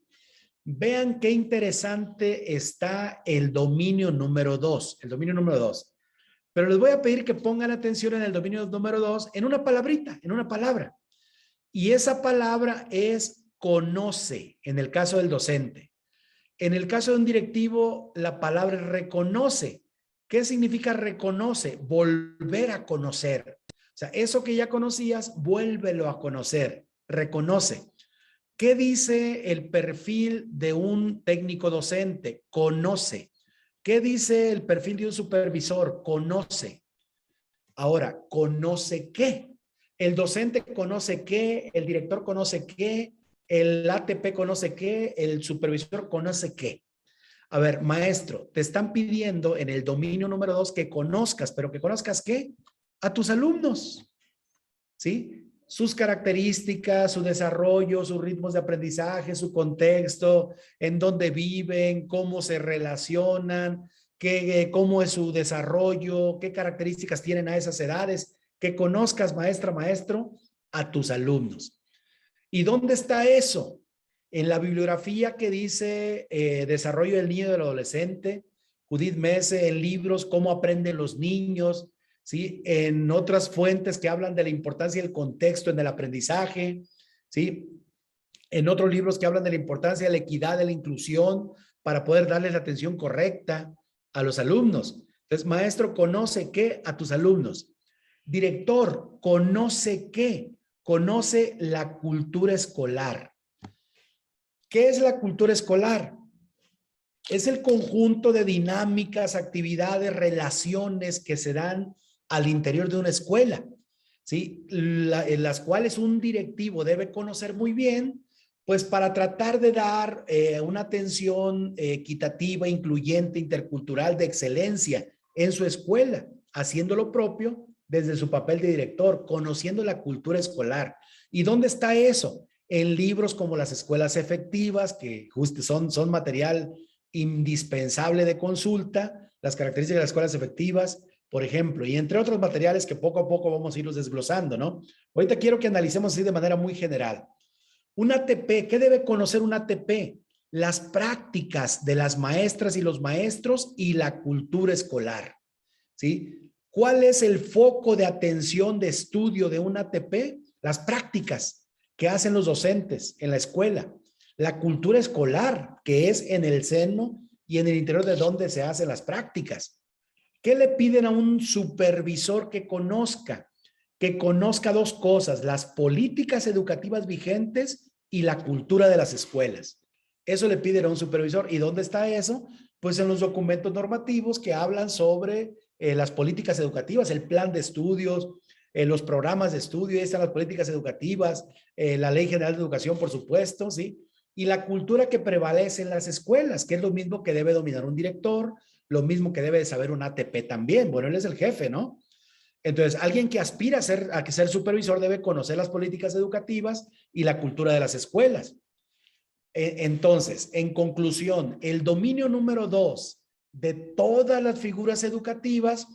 Vean qué interesante está el dominio número 2, el dominio número 2. Pero les voy a pedir que pongan atención en el dominio número 2 en una palabrita, en una palabra. Y esa palabra es conoce, en el caso del docente. En el caso de un directivo, la palabra es reconoce. ¿Qué significa reconoce? Volver a conocer. O sea, eso que ya conocías, vuélvelo a conocer, reconoce. ¿Qué dice el perfil de un técnico docente? Conoce. ¿Qué dice el perfil de un supervisor? Conoce. Ahora, ¿conoce qué? El docente conoce qué, el director conoce qué, el ATP conoce qué, el supervisor conoce qué. A ver, maestro, te están pidiendo en el dominio número 2 que conozcas, pero que conozcas ¿qué? A tus alumnos, ¿sí? Sus características, su desarrollo, sus ritmos de aprendizaje, su contexto, en dónde viven, cómo se relacionan, cómo es su desarrollo, qué características tienen a esas edades, que conozcas, maestra, maestro, a tus alumnos. ¿Y dónde está eso? En la bibliografía que dice Desarrollo del niño y del adolescente, Judith Messe, en libros Cómo aprenden los niños, ¿sí? En otras fuentes que hablan de la importancia del contexto en el aprendizaje, ¿sí? En otros libros que hablan de la importancia de la equidad, de la inclusión, para poder darles la atención correcta a los alumnos. Entonces, maestro, conoce qué a tus alumnos. Director, conoce qué. Conoce la cultura escolar. ¿Qué es la cultura escolar? Es el conjunto de dinámicas, actividades, relaciones que se dan al interior de una escuela, ¿sí? En las cuales un directivo debe conocer muy bien, pues para tratar de dar una atención equitativa, incluyente, intercultural, de excelencia en su escuela, haciendo lo propio desde su papel de director, conociendo la cultura escolar. ¿Y dónde está eso? En libros como Las Escuelas Efectivas, que justo son material indispensable de consulta, las características de las escuelas efectivas, por ejemplo, y entre otros materiales que poco a poco vamos a irlos desglosando, ¿no? Ahorita quiero que analicemos así de manera muy general. Un ATP, ¿qué debe conocer un ATP? Las prácticas de las maestras y los maestros y la cultura escolar, ¿sí? ¿Cuál es el foco de atención de estudio de un ATP? Las prácticas que hacen los docentes en la escuela. La cultura escolar, que es en el seno y en el interior de donde se hacen las prácticas. ¿Qué le piden a un supervisor que conozca? Que conozca dos cosas, las políticas educativas vigentes y la cultura de las escuelas. Eso le piden a un supervisor. ¿Y dónde está eso? Pues en los documentos normativos que hablan sobre las políticas educativas, el plan de estudios, los programas de estudio, ahí están las políticas educativas, la Ley General de Educación, por supuesto, ¿sí? Y la cultura que prevalece en las escuelas, que es lo mismo que debe dominar un director, lo mismo que debe de saber un ATP también. Bueno, él es el jefe, ¿no? Entonces, alguien que aspira a ser supervisor debe conocer las políticas educativas y la cultura de las escuelas. Entonces, en conclusión, el dominio número 2 de todas las figuras educativas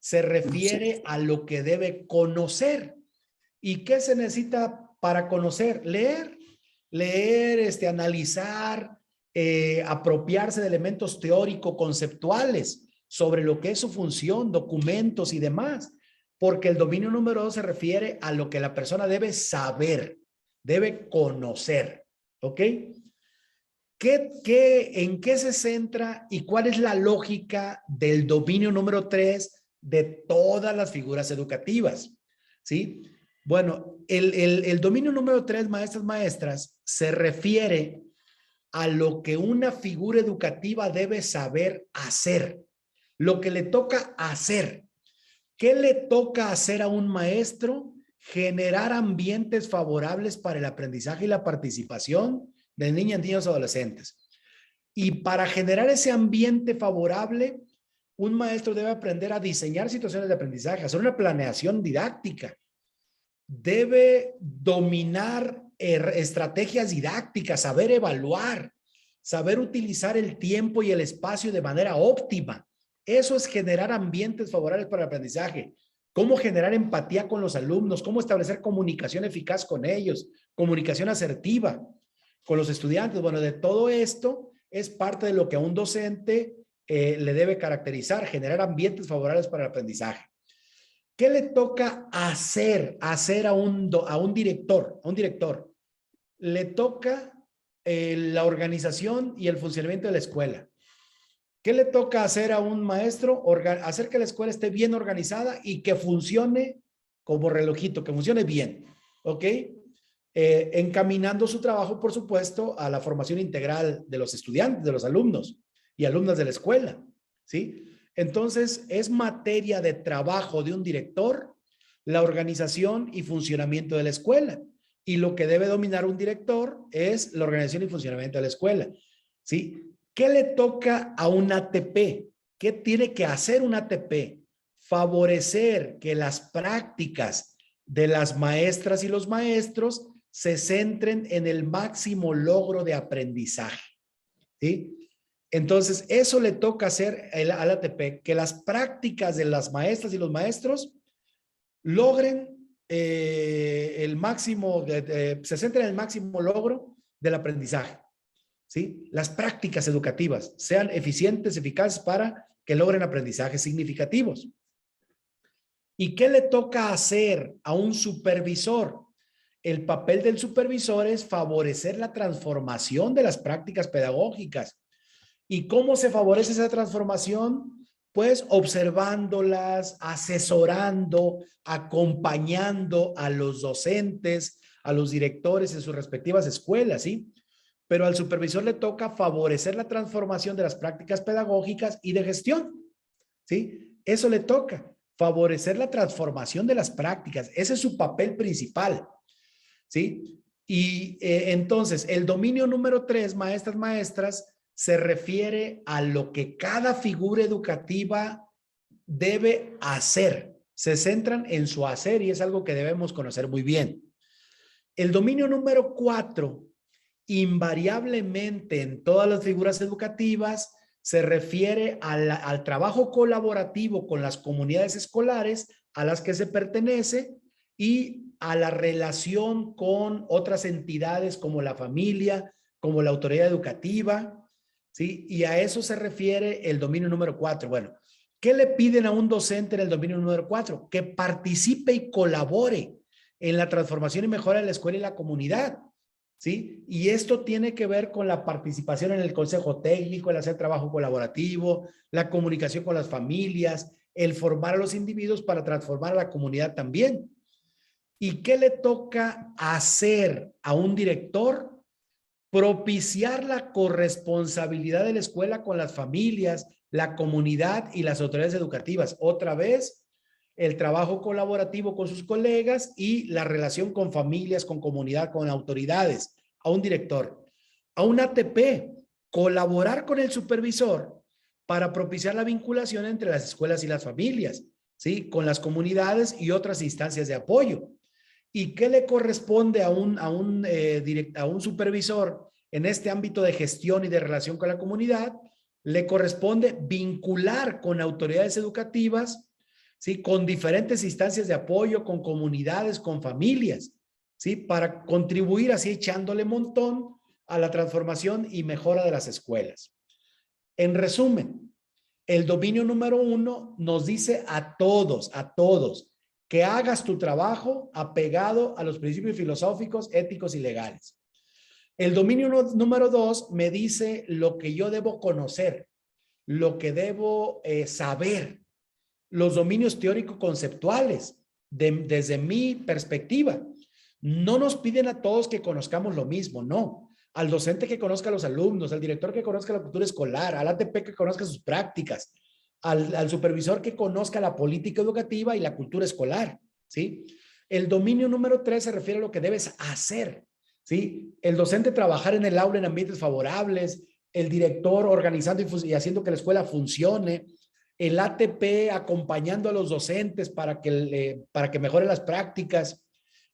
se refiere a lo que debe conocer. ¿Y qué se necesita para conocer? Leer, analizar, apropiarse de elementos teórico-conceptuales sobre lo que es su función, documentos y demás. Porque el dominio número 2 se refiere a lo que la persona debe saber, debe conocer. ¿Ok? ¿En qué se centra y cuál es la lógica del dominio número 3 de todas las figuras educativas? ¿Sí? Bueno, el dominio número 3, maestras, se refiere a lo que una figura educativa debe saber hacer, lo que le toca hacer. ¿Qué le toca hacer a un maestro? Generar ambientes favorables para el aprendizaje y la participación de niñas, niños y adolescentes. Y para generar ese ambiente favorable, un maestro debe aprender a diseñar situaciones de aprendizaje, hacer una planeación didáctica. Debe dominar estrategias didácticas, saber evaluar, saber utilizar el tiempo y el espacio de manera óptima. Eso es generar ambientes favorables para el aprendizaje. Cómo generar empatía con los alumnos, cómo establecer comunicación eficaz con ellos, comunicación asertiva con los estudiantes. Bueno, de todo esto es parte de lo que a un docente le debe caracterizar, generar ambientes favorables para el aprendizaje. ¿Qué le toca hacer a un director? Le toca la organización y el funcionamiento de la escuela. ¿Qué le toca hacer a un maestro? Hacer que la escuela esté bien organizada y que funcione como relojito, que funcione bien, ¿ok? Encaminando su trabajo, por supuesto, a la formación integral de los estudiantes, de los alumnos y alumnas de la escuela, ¿sí? Entonces, es materia de trabajo de un director la organización y funcionamiento de la escuela. Y lo que debe dominar un director es la organización y funcionamiento de la escuela, ¿sí? ¿Qué le toca a un ATP? ¿Qué tiene que hacer un ATP? Favorecer que las prácticas de las maestras y los maestros se centren en el máximo logro de aprendizaje, ¿sí? Entonces, eso le toca hacer al ATP, que las prácticas de las maestras y los maestros logren el máximo, se centren en el máximo logro del aprendizaje, ¿sí? Las prácticas educativas sean eficientes, eficaces para que logren aprendizajes significativos. ¿Y qué le toca hacer a un supervisor? El papel del supervisor es favorecer la transformación de las prácticas pedagógicas. ¿Y cómo se favorece esa transformación? Pues observándolas, asesorando, acompañando a los docentes, a los directores en sus respectivas escuelas, ¿sí? Pero al supervisor le toca favorecer la transformación de las prácticas pedagógicas y de gestión, ¿sí? Eso le toca, favorecer la transformación de las prácticas. Ese es su papel principal, ¿sí? Y entonces, el dominio número 3, maestras, se refiere a lo que cada figura educativa debe hacer. Se centran en su hacer y es algo que debemos conocer muy bien. El dominio número 4, invariablemente en todas las figuras educativas, se refiere al trabajo colaborativo con las comunidades escolares a las que se pertenece y a la relación con otras entidades como la familia, como la autoridad educativa, ¿sí? Y a eso se refiere el dominio número 4. Bueno, ¿qué le piden a un docente en el dominio número 4? Que participe y colabore en la transformación y mejora de la escuela y la comunidad, ¿sí? Y esto tiene que ver con la participación en el consejo técnico, el hacer trabajo colaborativo, la comunicación con las familias, el formar a los individuos para transformar a la comunidad también. ¿Y qué le toca hacer a un director? Propiciar la corresponsabilidad de la escuela con las familias, la comunidad y las autoridades educativas. Otra vez, el trabajo colaborativo con sus colegas y la relación con familias, con comunidad, con autoridades. A un director. A un ATP, colaborar con el supervisor para propiciar la vinculación entre las escuelas y las familias, ¿sí? Con las comunidades y otras instancias de apoyo. ¿Y qué le corresponde a un supervisor en este ámbito de gestión y de relación con la comunidad? Le corresponde vincular con autoridades educativas, ¿sí? Con diferentes instancias de apoyo, con comunidades, con familias, ¿sí? Para contribuir así echándole montón a la transformación y mejora de las escuelas. En resumen, el dominio número 1 nos dice a todos, que hagas tu trabajo apegado a los principios filosóficos, éticos y legales. El dominio número 2 me dice lo que yo debo conocer, lo que debo saber, los dominios teórico-conceptuales desde mi perspectiva. No nos piden a todos que conozcamos lo mismo, no. Al docente que conozca a los alumnos, al director que conozca la cultura escolar, al ATP que conozca sus prácticas, al supervisor que conozca la política educativa y la cultura escolar, ¿sí? El dominio número 3 se refiere a lo que debes hacer, ¿sí? El docente trabajar en el aula en ambientes favorables, el director organizando y haciendo que la escuela funcione, el ATP acompañando a los docentes para que mejoren las prácticas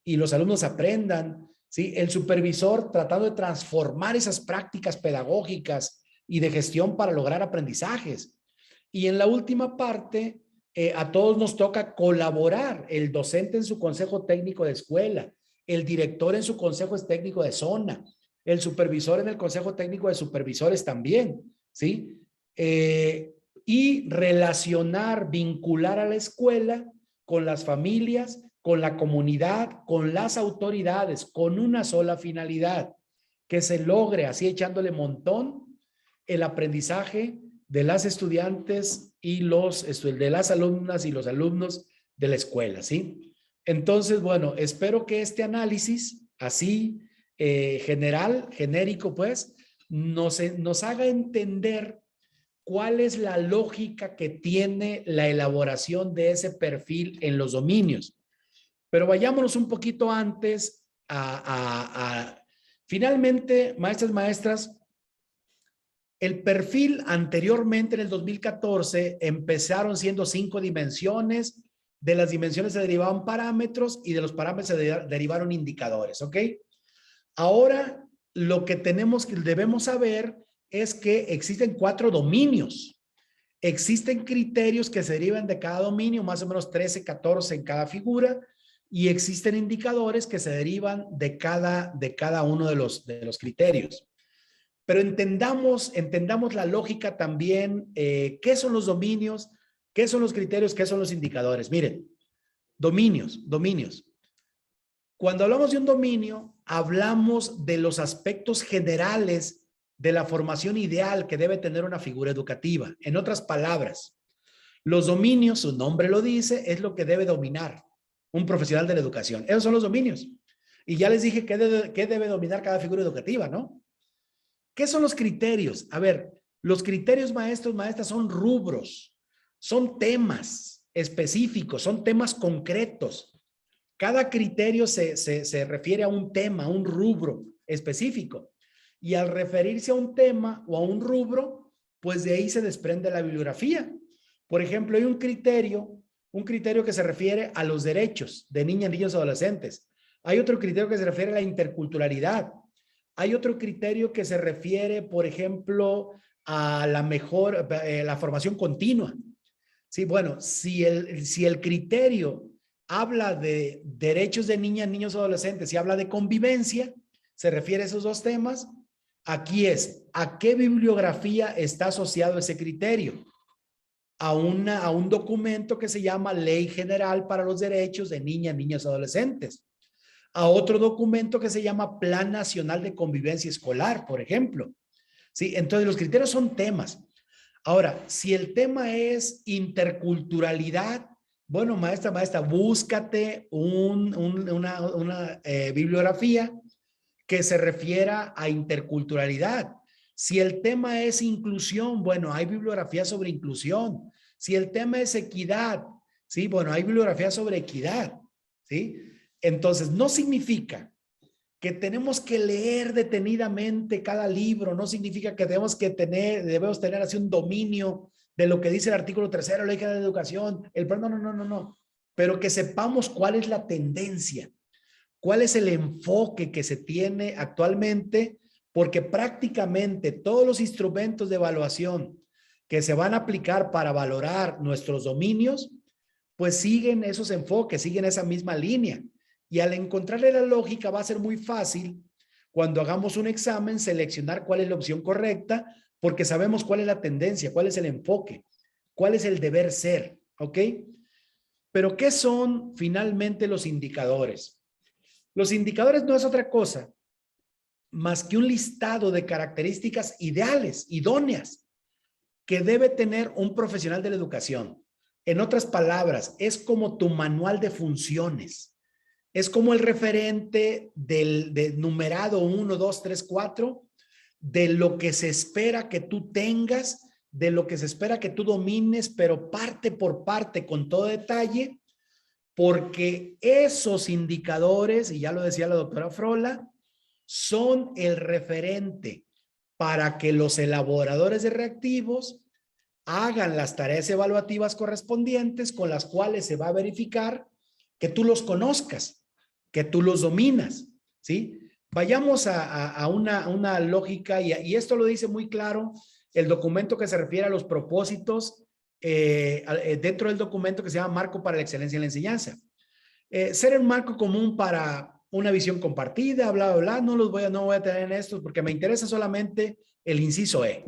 y los alumnos aprendan, ¿sí? El supervisor tratando de transformar esas prácticas pedagógicas y de gestión para lograr aprendizajes. Y en la última parte, a todos nos toca colaborar, el docente en su consejo técnico de escuela, el director en su consejo técnico de zona, el supervisor en el consejo técnico de supervisores también, ¿sí? Y relacionar, vincular a la escuela con las familias, con la comunidad, con las autoridades, con una sola finalidad, que se logre, así echándole montón, el aprendizaje de las estudiantes y de las alumnas y los alumnos de la escuela, ¿sí? Entonces, bueno, espero que este análisis, así general, genérico, pues, nos haga entender cuál es la lógica que tiene la elaboración de ese perfil en los dominios. Pero vayámonos un poquito antes finalmente, maestras, el perfil anteriormente en el 2014 empezaron siendo 5 dimensiones, de las dimensiones se derivaban parámetros y de los parámetros se derivaron indicadores, ¿ok? Ahora lo que debemos saber es que existen 4 dominios. Existen criterios que se derivan de cada dominio, más o menos 13, 14 en cada figura, y existen indicadores que se derivan de cada uno de los criterios. Pero entendamos la lógica también, qué son los dominios, qué son los criterios, qué son los indicadores. Miren, dominios. Cuando hablamos de un dominio, hablamos de los aspectos generales de la formación ideal que debe tener una figura educativa. En otras palabras, los dominios, su nombre lo dice, es lo que debe dominar un profesional de la educación. Esos son los dominios. Y ya les dije qué debe dominar cada figura educativa, ¿no? ¿Qué son los criterios? A ver, los criterios, maestras, son rubros, son temas específicos, son temas concretos. Cada criterio se refiere a un tema, a un rubro específico. Y al referirse a un tema o a un rubro, pues de ahí se desprende la bibliografía. Por ejemplo, hay un criterio que se refiere a los derechos de niñas, niños y adolescentes. Hay otro criterio que se refiere a la interculturalidad. Hay otro criterio que se refiere, por ejemplo, a la formación continua. Sí, bueno, si el criterio habla de derechos de niñas, niños, adolescentes y habla de convivencia, se refiere a esos dos temas. Aquí es, ¿a qué bibliografía está asociado ese criterio? A un documento que se llama Ley General para los Derechos de Niñas, Niños y Adolescentes. A otro documento que se llama Plan Nacional de Convivencia Escolar, por ejemplo. ¿Sí? Entonces, los criterios son temas. Ahora, si el tema es interculturalidad, bueno, maestra, búscate una bibliografía que se refiera a interculturalidad. Si el tema es inclusión, bueno, hay bibliografía sobre inclusión. Si el tema es equidad, sí, bueno, hay bibliografía sobre equidad, ¿sí? Entonces, no significa que tenemos que leer detenidamente cada libro, no significa que debemos tener así un dominio de lo que dice el artículo 3 de la Ley General de Educación. No. Pero que sepamos cuál es la tendencia, cuál es el enfoque que se tiene actualmente, porque prácticamente todos los instrumentos de evaluación que se van a aplicar para valorar nuestros dominios, pues siguen esos enfoques, siguen esa misma línea. Y al encontrarle la lógica va a ser muy fácil cuando hagamos un examen seleccionar cuál es la opción correcta, porque sabemos cuál es la tendencia, cuál es el enfoque, cuál es el deber ser, ¿ok? Pero ¿qué son finalmente los indicadores? Los indicadores no es otra cosa más que un listado de características ideales, idóneas, que debe tener un profesional de la educación. En otras palabras, es como tu manual de funciones. Es como el referente del numerado 1, 2, 3, 4, de lo que se espera que tú tengas, de lo que se espera que tú domines, pero parte por parte, con todo detalle, porque esos indicadores, y ya lo decía la doctora Frola, son el referente para que los elaboradores de reactivos hagan las tareas evaluativas correspondientes con las cuales se va a verificar que tú los conozcas, que tú los dominas, ¿sí? Vayamos a una lógica y esto lo dice muy claro el documento que se refiere a los propósitos dentro del documento que se llama Marco para la Excelencia en la Enseñanza. Ser el marco común para una visión compartida, bla, bla, bla, no voy a tener en estos porque me interesa solamente el inciso E.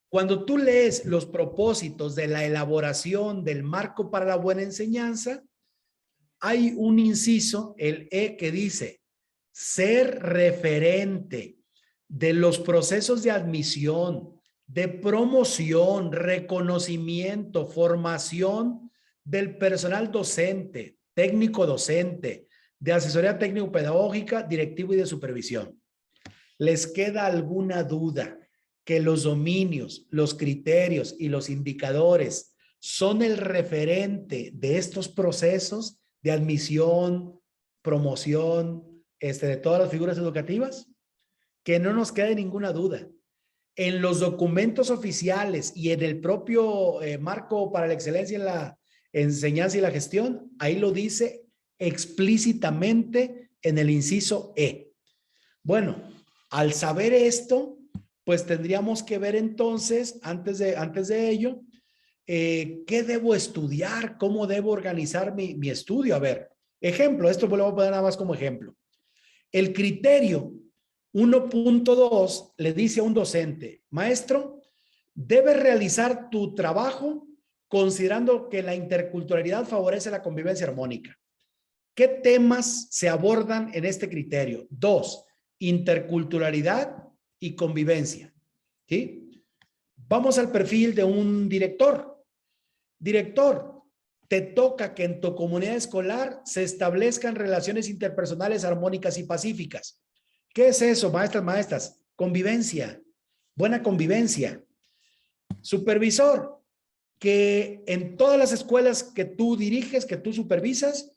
Cuando tú lees los propósitos de la elaboración del marco para la buena enseñanza, hay un inciso, el E, que dice ser referente de los procesos de admisión, de promoción, reconocimiento, formación del personal docente, técnico docente, de asesoría técnico-pedagógica, directivo y de supervisión. ¿Les queda alguna duda que los dominios, los criterios y los indicadores son el referente de estos procesos de admisión, promoción, de todas las figuras educativas? Que no nos quede ninguna duda. En los documentos oficiales y en el propio marco para la excelencia en la enseñanza y la gestión, ahí lo dice explícitamente en el inciso E. Bueno, al saber esto, pues tendríamos que ver entonces, antes de ello, ¿qué debo estudiar? ¿Cómo debo organizar mi estudio? A ver, ejemplo, esto lo voy a poner nada más como ejemplo. El criterio 1.2 le dice a un docente, maestro, debes realizar tu trabajo considerando que la interculturalidad favorece la convivencia armónica. ¿Qué temas se abordan en este criterio? 2, interculturalidad y convivencia. ¿Sí? Vamos al perfil de un director. Director, te toca que en tu comunidad escolar se establezcan relaciones interpersonales armónicas y pacíficas. ¿Qué es eso, maestras? Convivencia, buena convivencia. Supervisor, que en todas las escuelas que tú diriges, que tú supervisas,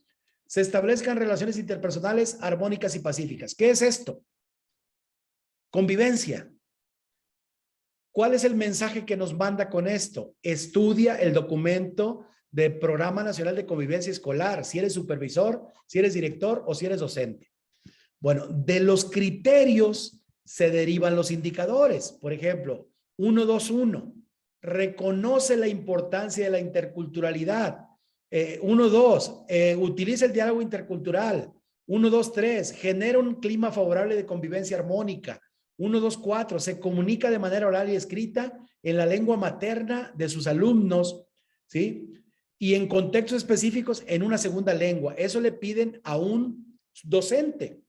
se establezcan relaciones interpersonales armónicas y pacíficas. ¿Qué es esto? Convivencia. ¿Cuál es el mensaje que nos manda con esto? Estudia el documento del Programa Nacional de Convivencia Escolar, si eres supervisor, si eres director o si eres docente. Bueno, de los criterios se derivan los indicadores. Por ejemplo, 1.2.1, reconoce la importancia de la interculturalidad. 1, 2, utiliza el diálogo intercultural. 1, 2, 3, genera un clima favorable de convivencia armónica. 1, 2, 4, se comunica de manera oral y escrita en la lengua materna de sus alumnos, ¿sí? Y en contextos específicos en una segunda lengua. Eso le piden a un docente.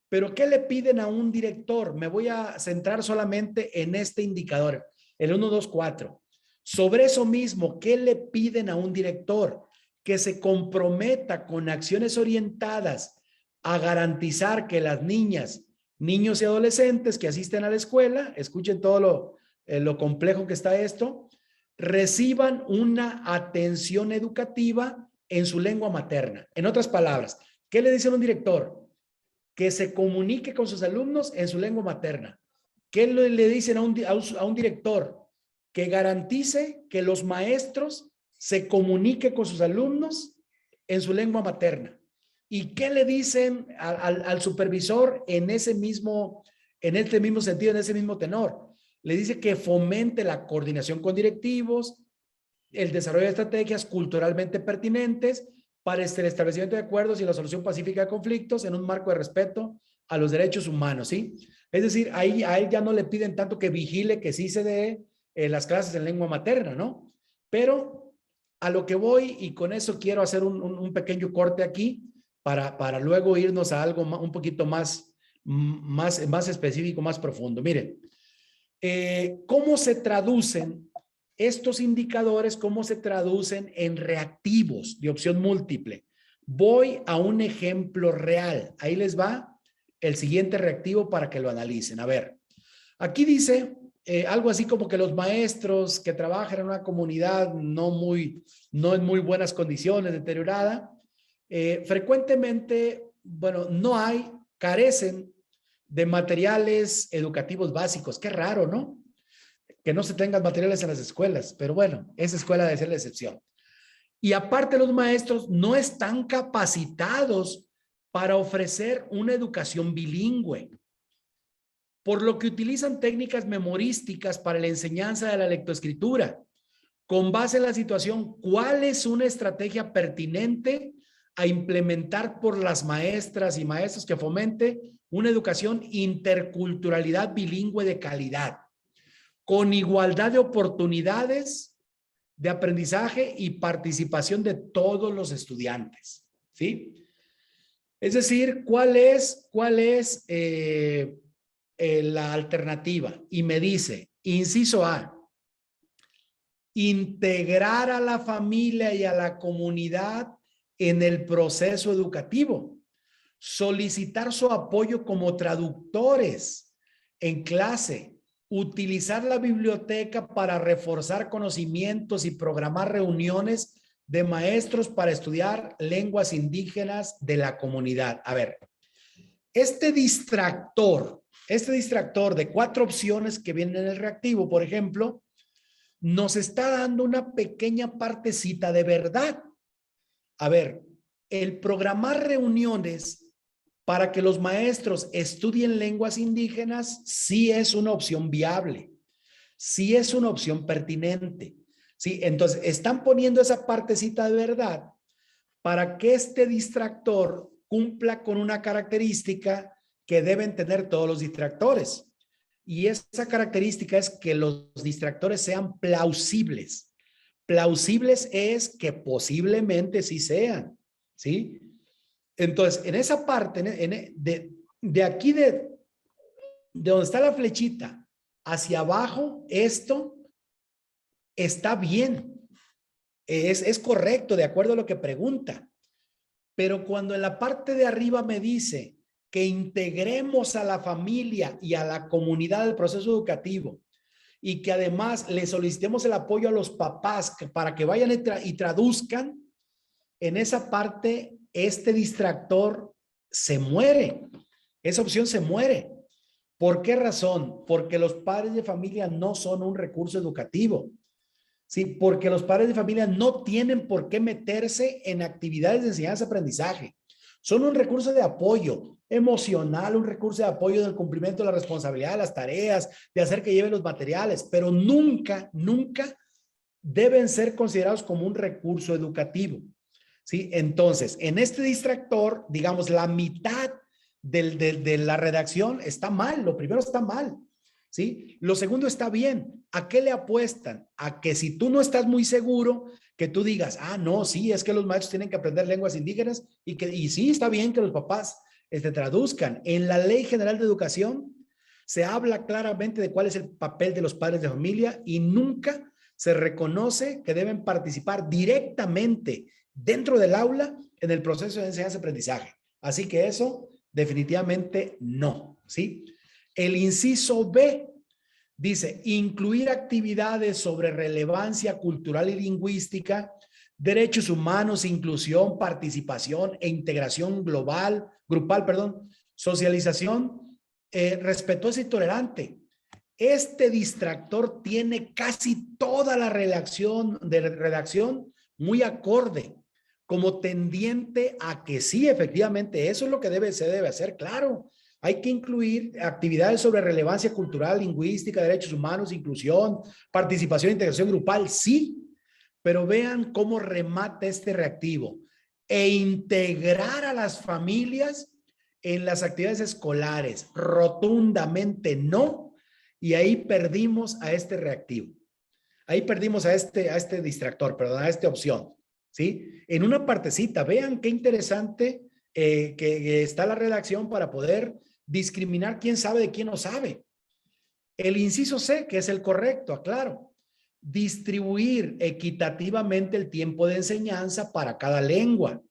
Pero ¿qué le piden a un director? Me voy a centrar solamente en este indicador, el 1, 2, 4. Sobre eso mismo, ¿qué le piden a un director? Que se comprometa con acciones orientadas a garantizar que las niñas, niños y adolescentes que asisten a la escuela, escuchen todo lo complejo que está esto, reciban una atención educativa en su lengua materna. En otras palabras, ¿qué le dice a un director? Que se comunique con sus alumnos en su lengua materna. ¿Qué le dicen a un director? Que garantice que los maestros se comuniquen con sus alumnos en su lengua materna. ¿Y qué le dicen al supervisor en este mismo sentido, en ese mismo tenor? Le dice que fomente la coordinación con directivos, el desarrollo de estrategias culturalmente pertinentes para el establecimiento de acuerdos y la solución pacífica de conflictos en un marco de respeto a los derechos humanos, ¿sí? Es decir, ahí a él ya no le piden tanto que vigile que sí se dé las clases en lengua materna, ¿no? Pero a lo que voy, y con eso quiero hacer un pequeño corte aquí para luego irnos a algo un poquito más específico, más profundo. Miren, ¿cómo se traducen estos indicadores? ¿Cómo se traducen en reactivos de opción múltiple? Voy a un ejemplo real. Ahí les va el siguiente reactivo para que lo analicen. A ver, aquí dice algo así como que los maestros que trabajan en una comunidad no en muy buenas condiciones, deteriorada, frecuentemente, bueno, carecen de materiales educativos básicos. Qué raro, ¿no? Que no se tengan materiales en las escuelas, pero bueno, esa escuela debe ser la excepción. Y aparte, los maestros no están capacitados para ofrecer una educación bilingüe, por lo que utilizan técnicas memorísticas para la enseñanza de la lectoescritura. Con base en la situación, ¿cuál es una estrategia pertinente a implementar por las maestras y maestros que fomente una educación interculturalidad bilingüe de calidad, con igualdad de oportunidades de aprendizaje y participación de todos los estudiantes? ¿Sí? Es decir, ¿cuál es la alternativa? Y me dice, inciso A, integrar a la familia y a la comunidad en el proceso educativo, solicitar su apoyo como traductores en clase, utilizar la biblioteca para reforzar conocimientos y programar reuniones de maestros para estudiar lenguas indígenas de la comunidad. A ver, este distractor de 4 opciones que vienen en el reactivo, por ejemplo, nos está dando una pequeña partecita de verdad. A ver, el programar reuniones para que los maestros estudien lenguas indígenas sí es una opción viable, sí es una opción pertinente. Sí, entonces están poniendo esa partecita de verdad para que este distractor cumpla con una característica que deben tener todos los distractores. Y esa característica es que los distractores sean plausibles. Plausibles es que posiblemente sí sean, ¿sí? Entonces, en esa parte, de aquí, de donde está la flechita, hacia abajo, esto está bien. Es correcto, de acuerdo a lo que pregunta. Pero cuando en la parte de arriba me dice que integremos a la familia y a la comunidad del proceso educativo y que además le solicitemos el apoyo a los papás para que vayan y traduzcan, en esa parte este distractor se muere. Esa opción se muere. ¿Por qué razón? Porque los padres de familia no son un recurso educativo. Sí, porque los padres de familia no tienen por qué meterse en actividades de enseñanza-aprendizaje. Son un recurso de apoyo emocional, un recurso de apoyo del cumplimiento de la responsabilidad de las tareas, de hacer que lleven los materiales, pero nunca deben ser considerados como un recurso educativo. ¿sí? Entonces, en este distractor, digamos, la mitad de la redacción está mal. Lo primero está mal, ¿sí? Lo segundo está bien. ¿A qué le apuestan? A que si tú no estás muy seguro, que tú digas, ah, no, sí, es que los maestros tienen que aprender lenguas indígenas y sí, está bien que los papás traduzcan. En la Ley General de Educación se habla claramente de cuál es el papel de los padres de familia y nunca se reconoce que deben participar directamente dentro del aula en el proceso de enseñanza-aprendizaje. Así que eso definitivamente no, ¿sí? El inciso B dice, incluir actividades sobre relevancia cultural y lingüística, derechos humanos, inclusión, participación e integración grupal, socialización respetuosa y tolerante. Este distractor tiene casi toda la redacción muy acorde, como tendiente a que sí, efectivamente, eso es lo que se debe hacer, claro. Hay que incluir actividades sobre relevancia cultural, lingüística, derechos humanos, inclusión, participación e integración grupal, sí, pero vean cómo remata este reactivo. E integrar a las familias en las actividades escolares, rotundamente no, y ahí perdimos a este reactivo. Ahí perdimos a este distractor, perdón, a esta opción, ¿sí? En una partecita, vean qué interesante que está la redacción para poder discriminar quién sabe de quién no sabe. El inciso C, que es el correcto, aclaro. Distribuir equitativamente el tiempo de enseñanza para cada lengua.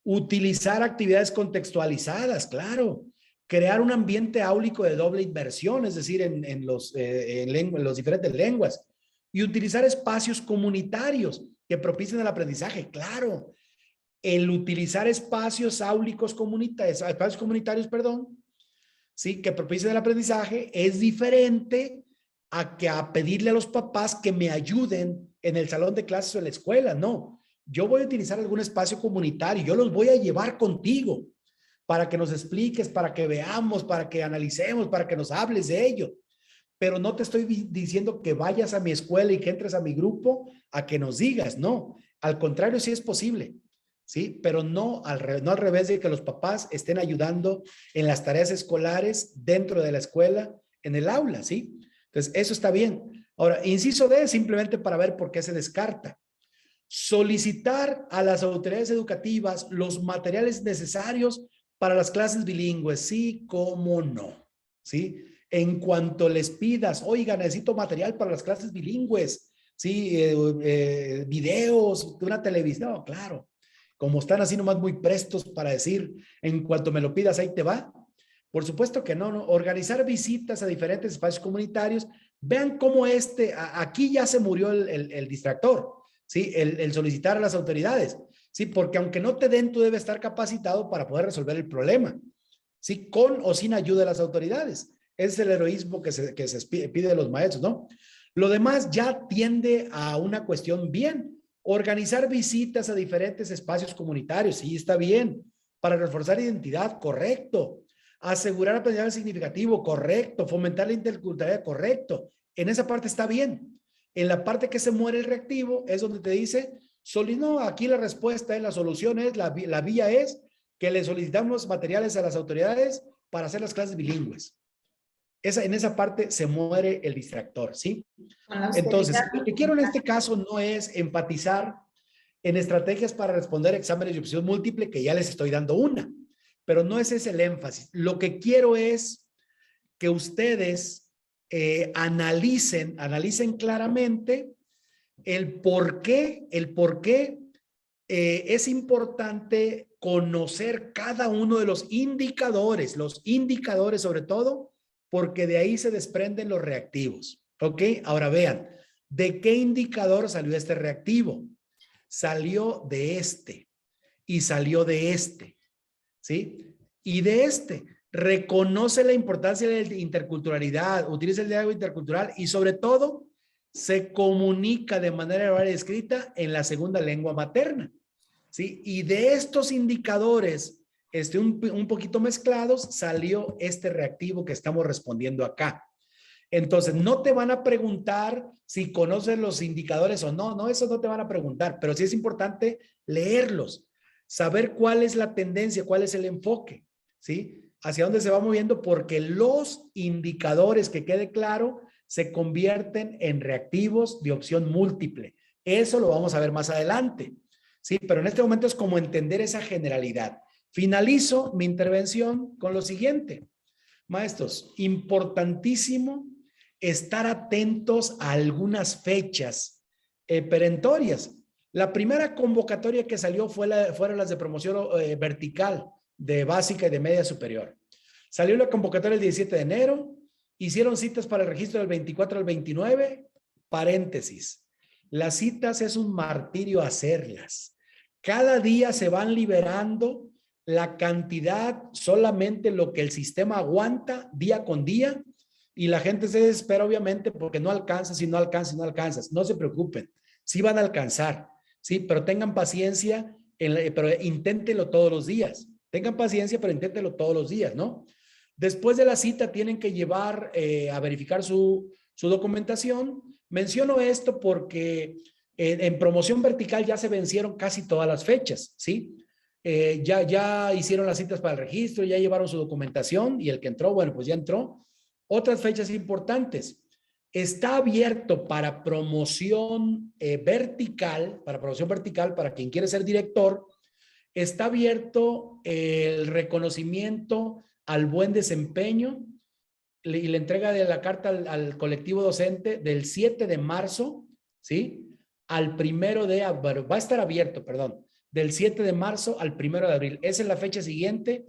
Utilizar actividades contextualizadas, claro. Crear un ambiente áulico de doble inversión, es decir, en los diferentes lenguas. Y utilizar espacios comunitarios que propicien el aprendizaje, claro. El utilizar espacios áulicos comunitarios, ¿sí? Que propicien el aprendizaje es diferente a pedirle a los papás que me ayuden en el salón de clases o en la escuela. No, yo voy a utilizar algún espacio comunitario, yo los voy a llevar contigo para que nos expliques, para que veamos, para que analicemos, para que nos hables de ello. Pero no te estoy diciendo que vayas a mi escuela y que entres a mi grupo a que nos digas, no. Al contrario, sí es posible, ¿sí? Pero no al revés de que los papás estén ayudando en las tareas escolares dentro de la escuela, en el aula, ¿sí? Entonces, eso está bien. Ahora, inciso D, simplemente para ver por qué se descarta. Solicitar a las autoridades educativas los materiales necesarios para las clases bilingües, sí, cómo no, ¿sí? En cuanto les pidas, oiga, necesito material para las clases bilingües, sí, videos, una televisión, no, claro. Como están así nomás muy prestos para decir, en cuanto me lo pidas, ahí te va. Por supuesto que no, no. Organizar visitas a diferentes espacios comunitarios. Vean cómo aquí ya se murió el distractor, ¿sí? El solicitar a las autoridades, ¿sí? Porque aunque no te den, tú debes estar capacitado para poder resolver el problema, ¿sí? Con o sin ayuda de las autoridades. Ese es el heroísmo que se pide de los maestros, ¿no? Lo demás ya tiende a una cuestión bien. Organizar visitas a diferentes espacios comunitarios, sí, está bien. Para reforzar identidad, correcto. Asegurar aprendizaje significativo, correcto. Fomentar la interculturalidad, correcto. En esa parte está bien. En la parte que se muere el reactivo es donde te dice, no, aquí la respuesta es, la solución es, la vía es que le solicitamos materiales a las autoridades para hacer las clases bilingües. En esa parte se muere el distractor, ¿sí? Entonces, lo que quiero en este caso no es enfatizar en estrategias para responder exámenes de opción múltiple, que ya les estoy dando una, pero no ese es el énfasis. Lo que quiero es que ustedes analicen claramente el por qué es importante conocer cada uno de los indicadores sobre todo, porque de ahí se desprenden los reactivos, ¿ok? Ahora vean, ¿de qué indicador salió este reactivo? Salió de este y salió de este, ¿sí? Y de este, reconoce la importancia de la interculturalidad, utiliza el diálogo intercultural y sobre todo se comunica de manera oral y escrita en la segunda lengua materna, ¿sí? Y de estos indicadores un poquito mezclados, salió este reactivo que estamos respondiendo acá. Entonces, no te van a preguntar si conoces los indicadores o no, eso no te van a preguntar, pero sí es importante leerlos saber cuál es la tendencia, cuál es el enfoque, ¿sí? Hacia dónde se va moviendo, porque los indicadores, que quede claro, se convierten en reactivos de opción múltiple. Eso lo vamos a ver más adelante, ¿sí? Pero en este momento es como entender esa generalidad. Finalizo mi intervención con lo siguiente. Maestros, importantísimo estar atentos a algunas fechas perentorias. La primera convocatoria que salió fueron las de promoción vertical de básica y de media superior. Salió la convocatoria el 17 de enero, hicieron citas para el registro del 24 al 29, paréntesis. Las citas es un martirio hacerlas. Cada día se van liberando la cantidad, solamente lo que el sistema aguanta día con día, y la gente se desespera obviamente porque no alcanza, si no alcanza, no alcanzas. No se preocupen, sí van a alcanzar, sí, pero tengan paciencia, pero inténtenlo todos los días. Tengan paciencia, pero inténtenlo todos los días, ¿no? Después de la cita tienen que llevar a verificar su documentación. Menciono esto porque en promoción vertical ya se vencieron casi todas las fechas, ¿sí? Ya hicieron las citas para el registro, ya llevaron su documentación y el que entró, bueno, pues ya entró. Otras fechas importantes. Está abierto para promoción vertical, para quien quiere ser director. Está abierto el reconocimiento al buen desempeño y la entrega de la carta al colectivo docente del 7 de marzo, ¿sí? Al 1 de abril, va a estar abierto, perdón, del 7 de marzo al 1 de abril. Esa es la fecha siguiente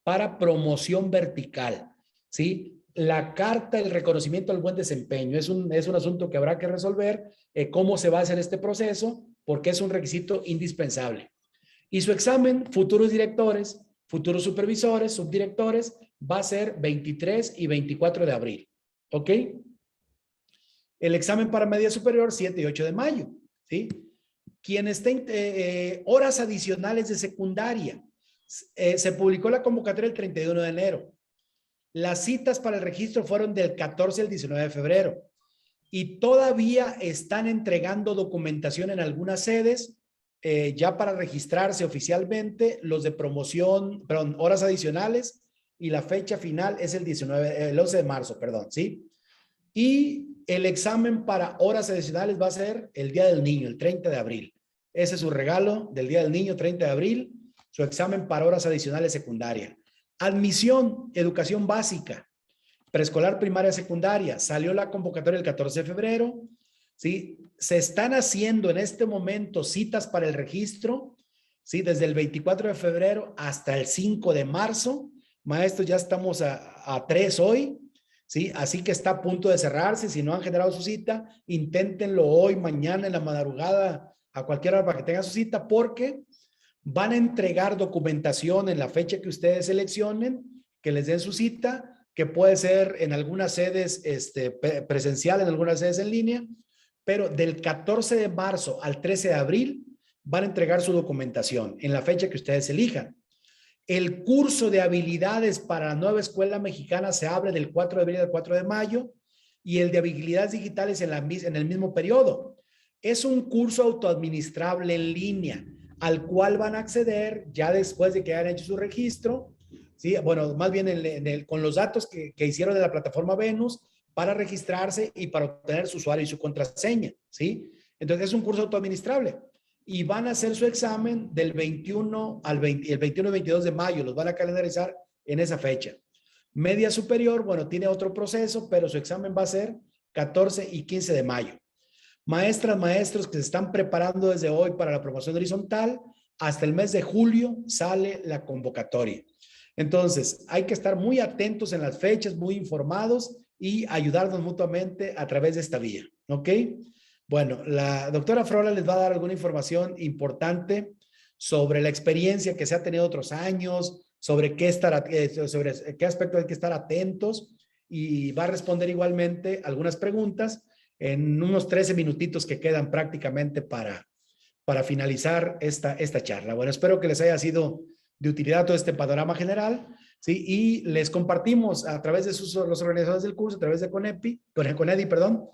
para promoción vertical, ¿sí? La carta, el reconocimiento al buen desempeño, es un asunto que habrá que resolver, cómo se va a hacer este proceso, porque es un requisito indispensable. Y su examen, futuros directores, futuros supervisores, subdirectores, va a ser 23 y 24 de abril. ¿Ok? El examen para media superior, 7 y 8 de mayo. ¿Sí? Quien esté horas adicionales de secundaria. Se publicó la convocatoria el 31 de enero. Las citas para el registro fueron del 14 al 19 de febrero. Y todavía están entregando documentación en algunas sedes ya para registrarse oficialmente, los de promoción, perdón, horas adicionales, y la fecha final es el 11 de marzo, perdón, ¿sí? Y el examen para horas adicionales va a ser el Día del Niño, el 30 de abril. Ese es su regalo del Día del Niño, 30 de abril, su examen para horas adicionales secundaria. Admisión, educación básica, preescolar, primaria, secundaria. Salió la convocatoria el 14 de febrero, ¿sí? Se están haciendo en este momento citas para el registro, ¿sí? Desde el 24 de febrero hasta el 5 de marzo. Maestros, ya estamos a 3 hoy, ¿sí? Así que está a punto de cerrarse. Si no han generado su cita, inténtenlo hoy, mañana, en la madrugada, a cualquier hora para que tengan su cita, porque van a entregar documentación en la fecha que ustedes seleccionen, que les den su cita, que puede ser en algunas sedes presencial, en algunas sedes en línea, pero del 14 de marzo al 13 de abril van a entregar su documentación en la fecha que ustedes elijan. El curso de habilidades para la nueva escuela mexicana se abre del 4 de abril al 4 de mayo y el de habilidades digitales en el mismo periodo. Es un curso autoadministrable en línea al cual van a acceder ya después de que hayan hecho su registro, ¿sí? Bueno, más bien con los datos que hicieron de la plataforma Venus para registrarse y para obtener su usuario y su contraseña, ¿sí? Entonces es un curso autoadministrable y van a hacer su examen del 21 al 20, el 21 y 22 de mayo, los van a calendarizar en esa fecha. Media superior, bueno, tiene otro proceso, pero su examen va a ser 14 y 15 de mayo. Maestras, maestros que se están preparando desde hoy para la promoción horizontal, hasta el mes de julio sale la convocatoria. Entonces, hay que estar muy atentos en las fechas, muy informados y ayudarnos mutuamente a través de esta vía. ¿Ok? Bueno, la doctora Frola les va a dar alguna información importante sobre la experiencia que se ha tenido otros años, sobre qué aspecto hay que estar atentos, y va a responder igualmente algunas preguntas en unos 13 minutitos que quedan prácticamente para finalizar esta charla. Bueno, espero que les haya sido de utilidad todo este panorama general, ¿sí? Y les compartimos a través de los organizadores del curso, a través de Conedi, perdón,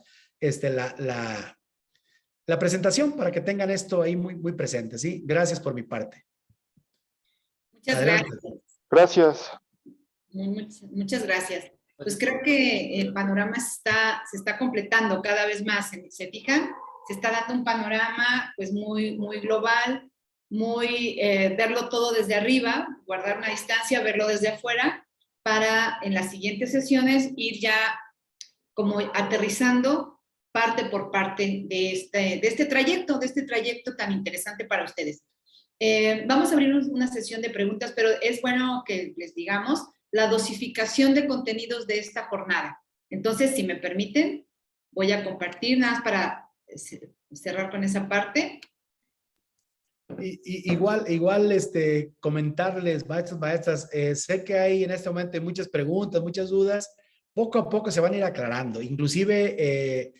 la presentación para que tengan esto ahí muy, muy presente, ¿sí? Gracias por mi parte. Muchas Adelante. gracias. Gracias. Muchas gracias. Pues creo que el panorama se está completando cada vez más. ¿Se fijan? Se está dando un panorama pues muy global, verlo todo desde arriba, guardar una distancia, verlo desde afuera, para en las siguientes sesiones ir ya como aterrizando parte por parte de este trayecto tan interesante para ustedes. Vamos a abrir una sesión de preguntas, pero es bueno que les digamos la dosificación de contenidos de esta jornada. Entonces, si me permiten, voy a compartir nada más para cerrar con esa parte. Igual, comentarles, maestras, sé que hay en este momento muchas preguntas, muchas dudas. Poco a poco se van a ir aclarando. Inclusive,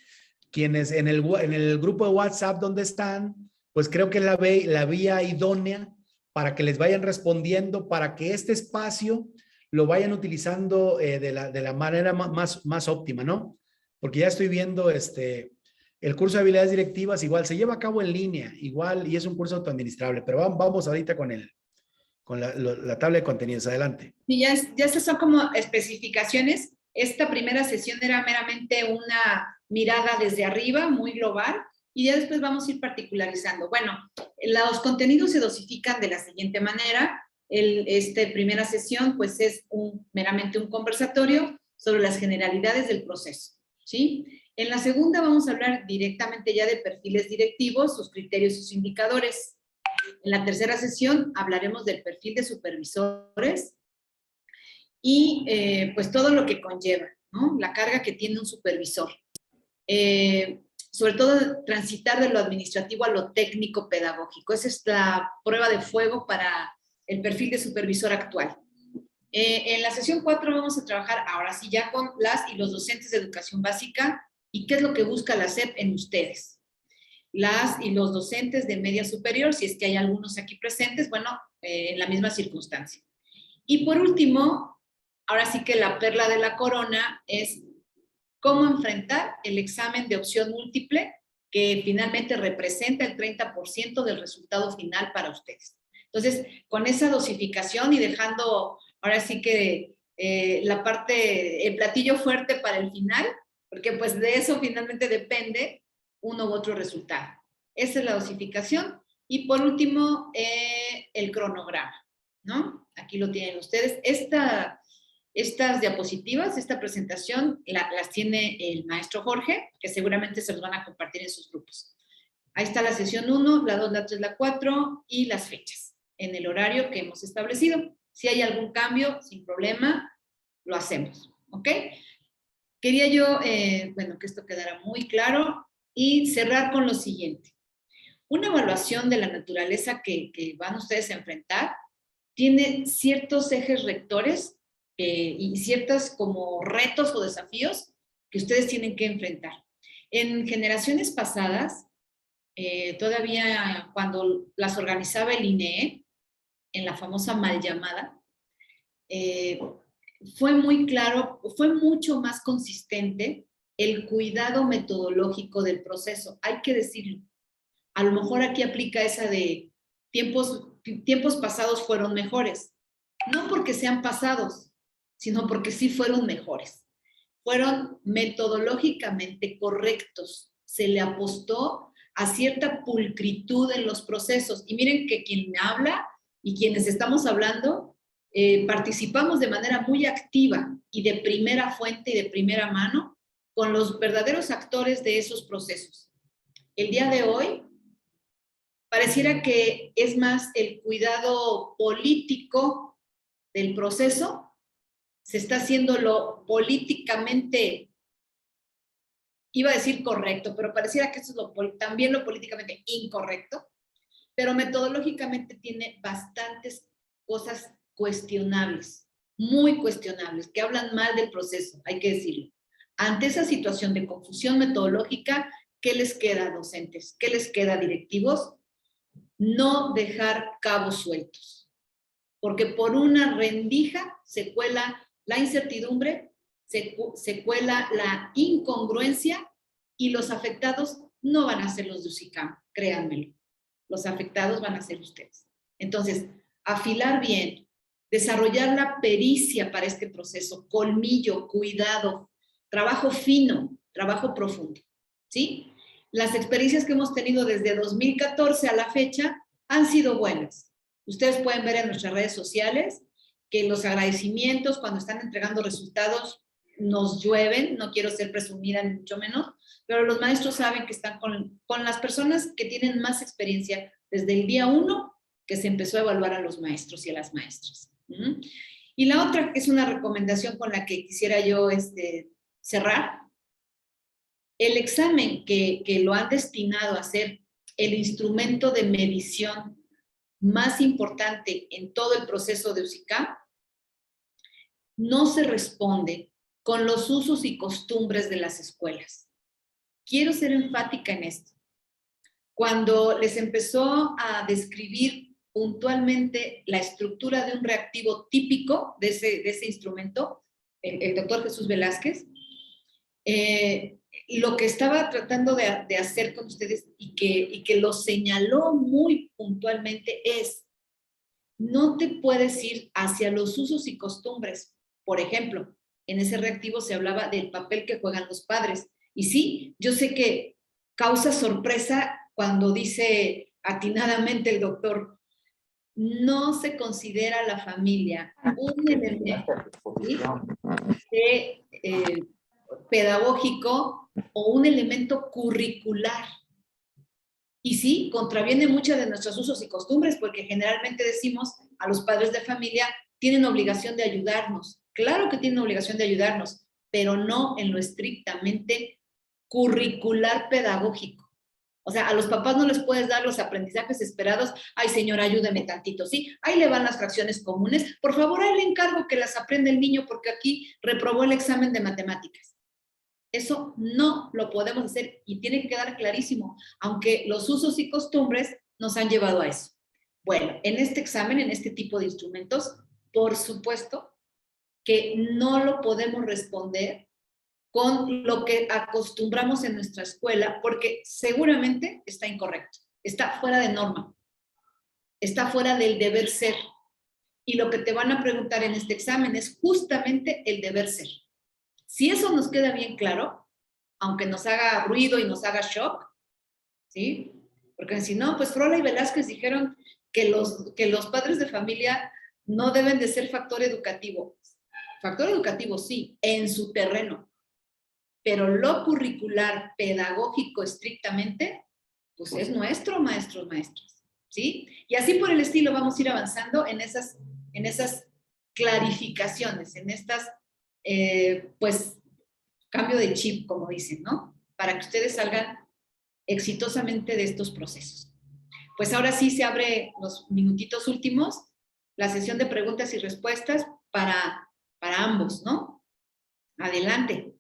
quienes en el grupo de WhatsApp donde están, pues creo que es la vía idónea para que les vayan respondiendo, para que este espacio lo vayan utilizando de la manera más óptima, ¿no? Porque ya estoy viendo el curso de habilidades directivas, igual se lleva a cabo en línea, igual, y es un curso autoadministrable, pero vamos ahorita con la tabla de contenidos. Adelante. Y ya estas son como especificaciones. Esta primera sesión era meramente una mirada desde arriba, muy global, y ya después vamos a ir particularizando. Bueno, los contenidos se dosifican de la siguiente manera. Primera sesión, pues es meramente un conversatorio sobre las generalidades del proceso, ¿sí? En la segunda vamos a hablar directamente ya de perfiles directivos, sus criterios, sus indicadores. En la tercera sesión hablaremos del perfil de supervisores y pues todo lo que conlleva, ¿no? La carga que tiene un supervisor. Sobre todo transitar de lo administrativo a lo técnico pedagógico. Esa es la prueba de fuego para el perfil de supervisor actual. En la sesión 4 vamos a trabajar ahora sí ya con las y los docentes de educación básica y qué es lo que busca la SEP en ustedes. Las y los docentes de media superior, si es que hay algunos aquí presentes, bueno, en la misma circunstancia. Y por último, ahora sí que la perla de la corona es cómo enfrentar el examen de opción múltiple que finalmente representa el 30% del resultado final para ustedes. Entonces, con esa dosificación y dejando ahora sí que el platillo fuerte para el final, porque pues de eso finalmente depende uno u otro resultado. Esa es la dosificación. Y por último, el cronograma, ¿no? Aquí lo tienen ustedes. Estas diapositivas, esta presentación, las tiene el maestro Jorge, que seguramente se los van a compartir en sus grupos. Ahí está la sesión 1, la 2, la 3, la 4 y las fechas en el horario que hemos establecido. Si hay algún cambio, sin problema, lo hacemos, ¿ok? Quería yo, bueno, que esto quedara muy claro y cerrar con lo siguiente. Una evaluación de la naturaleza que van ustedes a enfrentar tiene ciertos ejes rectores y ciertos como retos o desafíos que ustedes tienen que enfrentar. En generaciones pasadas, todavía cuando las organizaba el INEE, en la famosa mal llamada, fue muy claro, fue mucho más consistente el cuidado metodológico del proceso, hay que decirlo. A lo mejor aquí aplica esa de tiempos pasados fueron mejores. No porque sean pasados, sino porque sí fueron mejores. Fueron metodológicamente correctos. Se le apostó a cierta pulcritud en los procesos. Y miren que quien habla y quienes estamos hablando, participamos de manera muy activa y de primera fuente y de primera mano con los verdaderos actores de esos procesos. El día de hoy, pareciera que es más el cuidado político del proceso, se está haciendo lo políticamente, iba a decir correcto, pero pareciera que eso es también lo políticamente incorrecto, pero metodológicamente tiene bastantes cosas cuestionables, muy cuestionables, que hablan mal del proceso, hay que decirlo. Ante esa situación de confusión metodológica, ¿qué les queda, docentes? ¿Qué les queda, directivos? No dejar cabos sueltos, porque por una rendija se cuela la incertidumbre, se cuela la incongruencia y los afectados no van a ser los de UCICAM, créanmelo. Los afectados van a ser ustedes. Entonces, afilar bien, desarrollar la pericia para este proceso, colmillo, cuidado, trabajo fino, trabajo profundo, ¿sí? Las experiencias que hemos tenido desde 2014 a la fecha han sido buenas. Ustedes pueden ver en nuestras redes sociales que los agradecimientos cuando están entregando resultados nos llueven, no quiero ser presumida ni mucho menos, pero los maestros saben que están con las personas que tienen más experiencia desde el día 1 que se empezó a evaluar a los maestros y a las maestras. Y la otra, que es una recomendación con la que quisiera yo cerrar, el examen que lo han destinado a ser el instrumento de medición más importante en todo el proceso de UCICAP, no se responde con los usos y costumbres de las escuelas. Quiero ser enfática en esto. Cuando les empezó a describir puntualmente la estructura de un reactivo típico de ese instrumento, el doctor Jesús Velázquez, lo que estaba tratando de hacer con ustedes y que lo señaló muy puntualmente es, no te puedes ir hacia los usos y costumbres. Por ejemplo, en ese reactivo se hablaba del papel que juegan los padres. Y sí, yo sé que causa sorpresa cuando dice atinadamente el doctor, no se considera la familia un elemento, ¿sí? Pedagógico o un elemento curricular. Y sí, contraviene muchas de nuestros usos y costumbres, porque generalmente decimos a los padres de familia, tienen obligación de ayudarnos. Claro que tienen obligación de ayudarnos, pero no en lo estrictamente curricular pedagógico. O sea, a los papás no les puedes dar los aprendizajes esperados. Ay, señora, ayúdeme tantito, ¿sí? Ahí le van las fracciones comunes. Por favor, ahí le encargo que las aprenda el niño porque aquí reprobó el examen de matemáticas. Eso no lo podemos hacer y tiene que quedar clarísimo, aunque los usos y costumbres nos han llevado a eso. Bueno, en este examen, en este tipo de instrumentos, por supuesto que no lo podemos responder con lo que acostumbramos en nuestra escuela, porque seguramente está incorrecto, está fuera de norma, está fuera del deber ser. Y lo que te van a preguntar en este examen es justamente el deber ser. Si eso nos queda bien claro, aunque nos haga ruido y nos haga shock, ¿sí? Porque si no, pues Frola y Velázquez dijeron que los padres de familia no deben de ser factor educativo. Factor educativo sí, en su terreno. Pero lo curricular, pedagógico estrictamente, pues es nuestro, maestros, maestras, ¿sí? Y así por el estilo vamos a ir avanzando en esas clarificaciones, en estas, pues, cambio de chip, como dicen, ¿no? Para que ustedes salgan exitosamente de estos procesos. Pues ahora sí se abre los minutitos últimos, la sesión de preguntas y respuestas para ambos, ¿no? Adelante.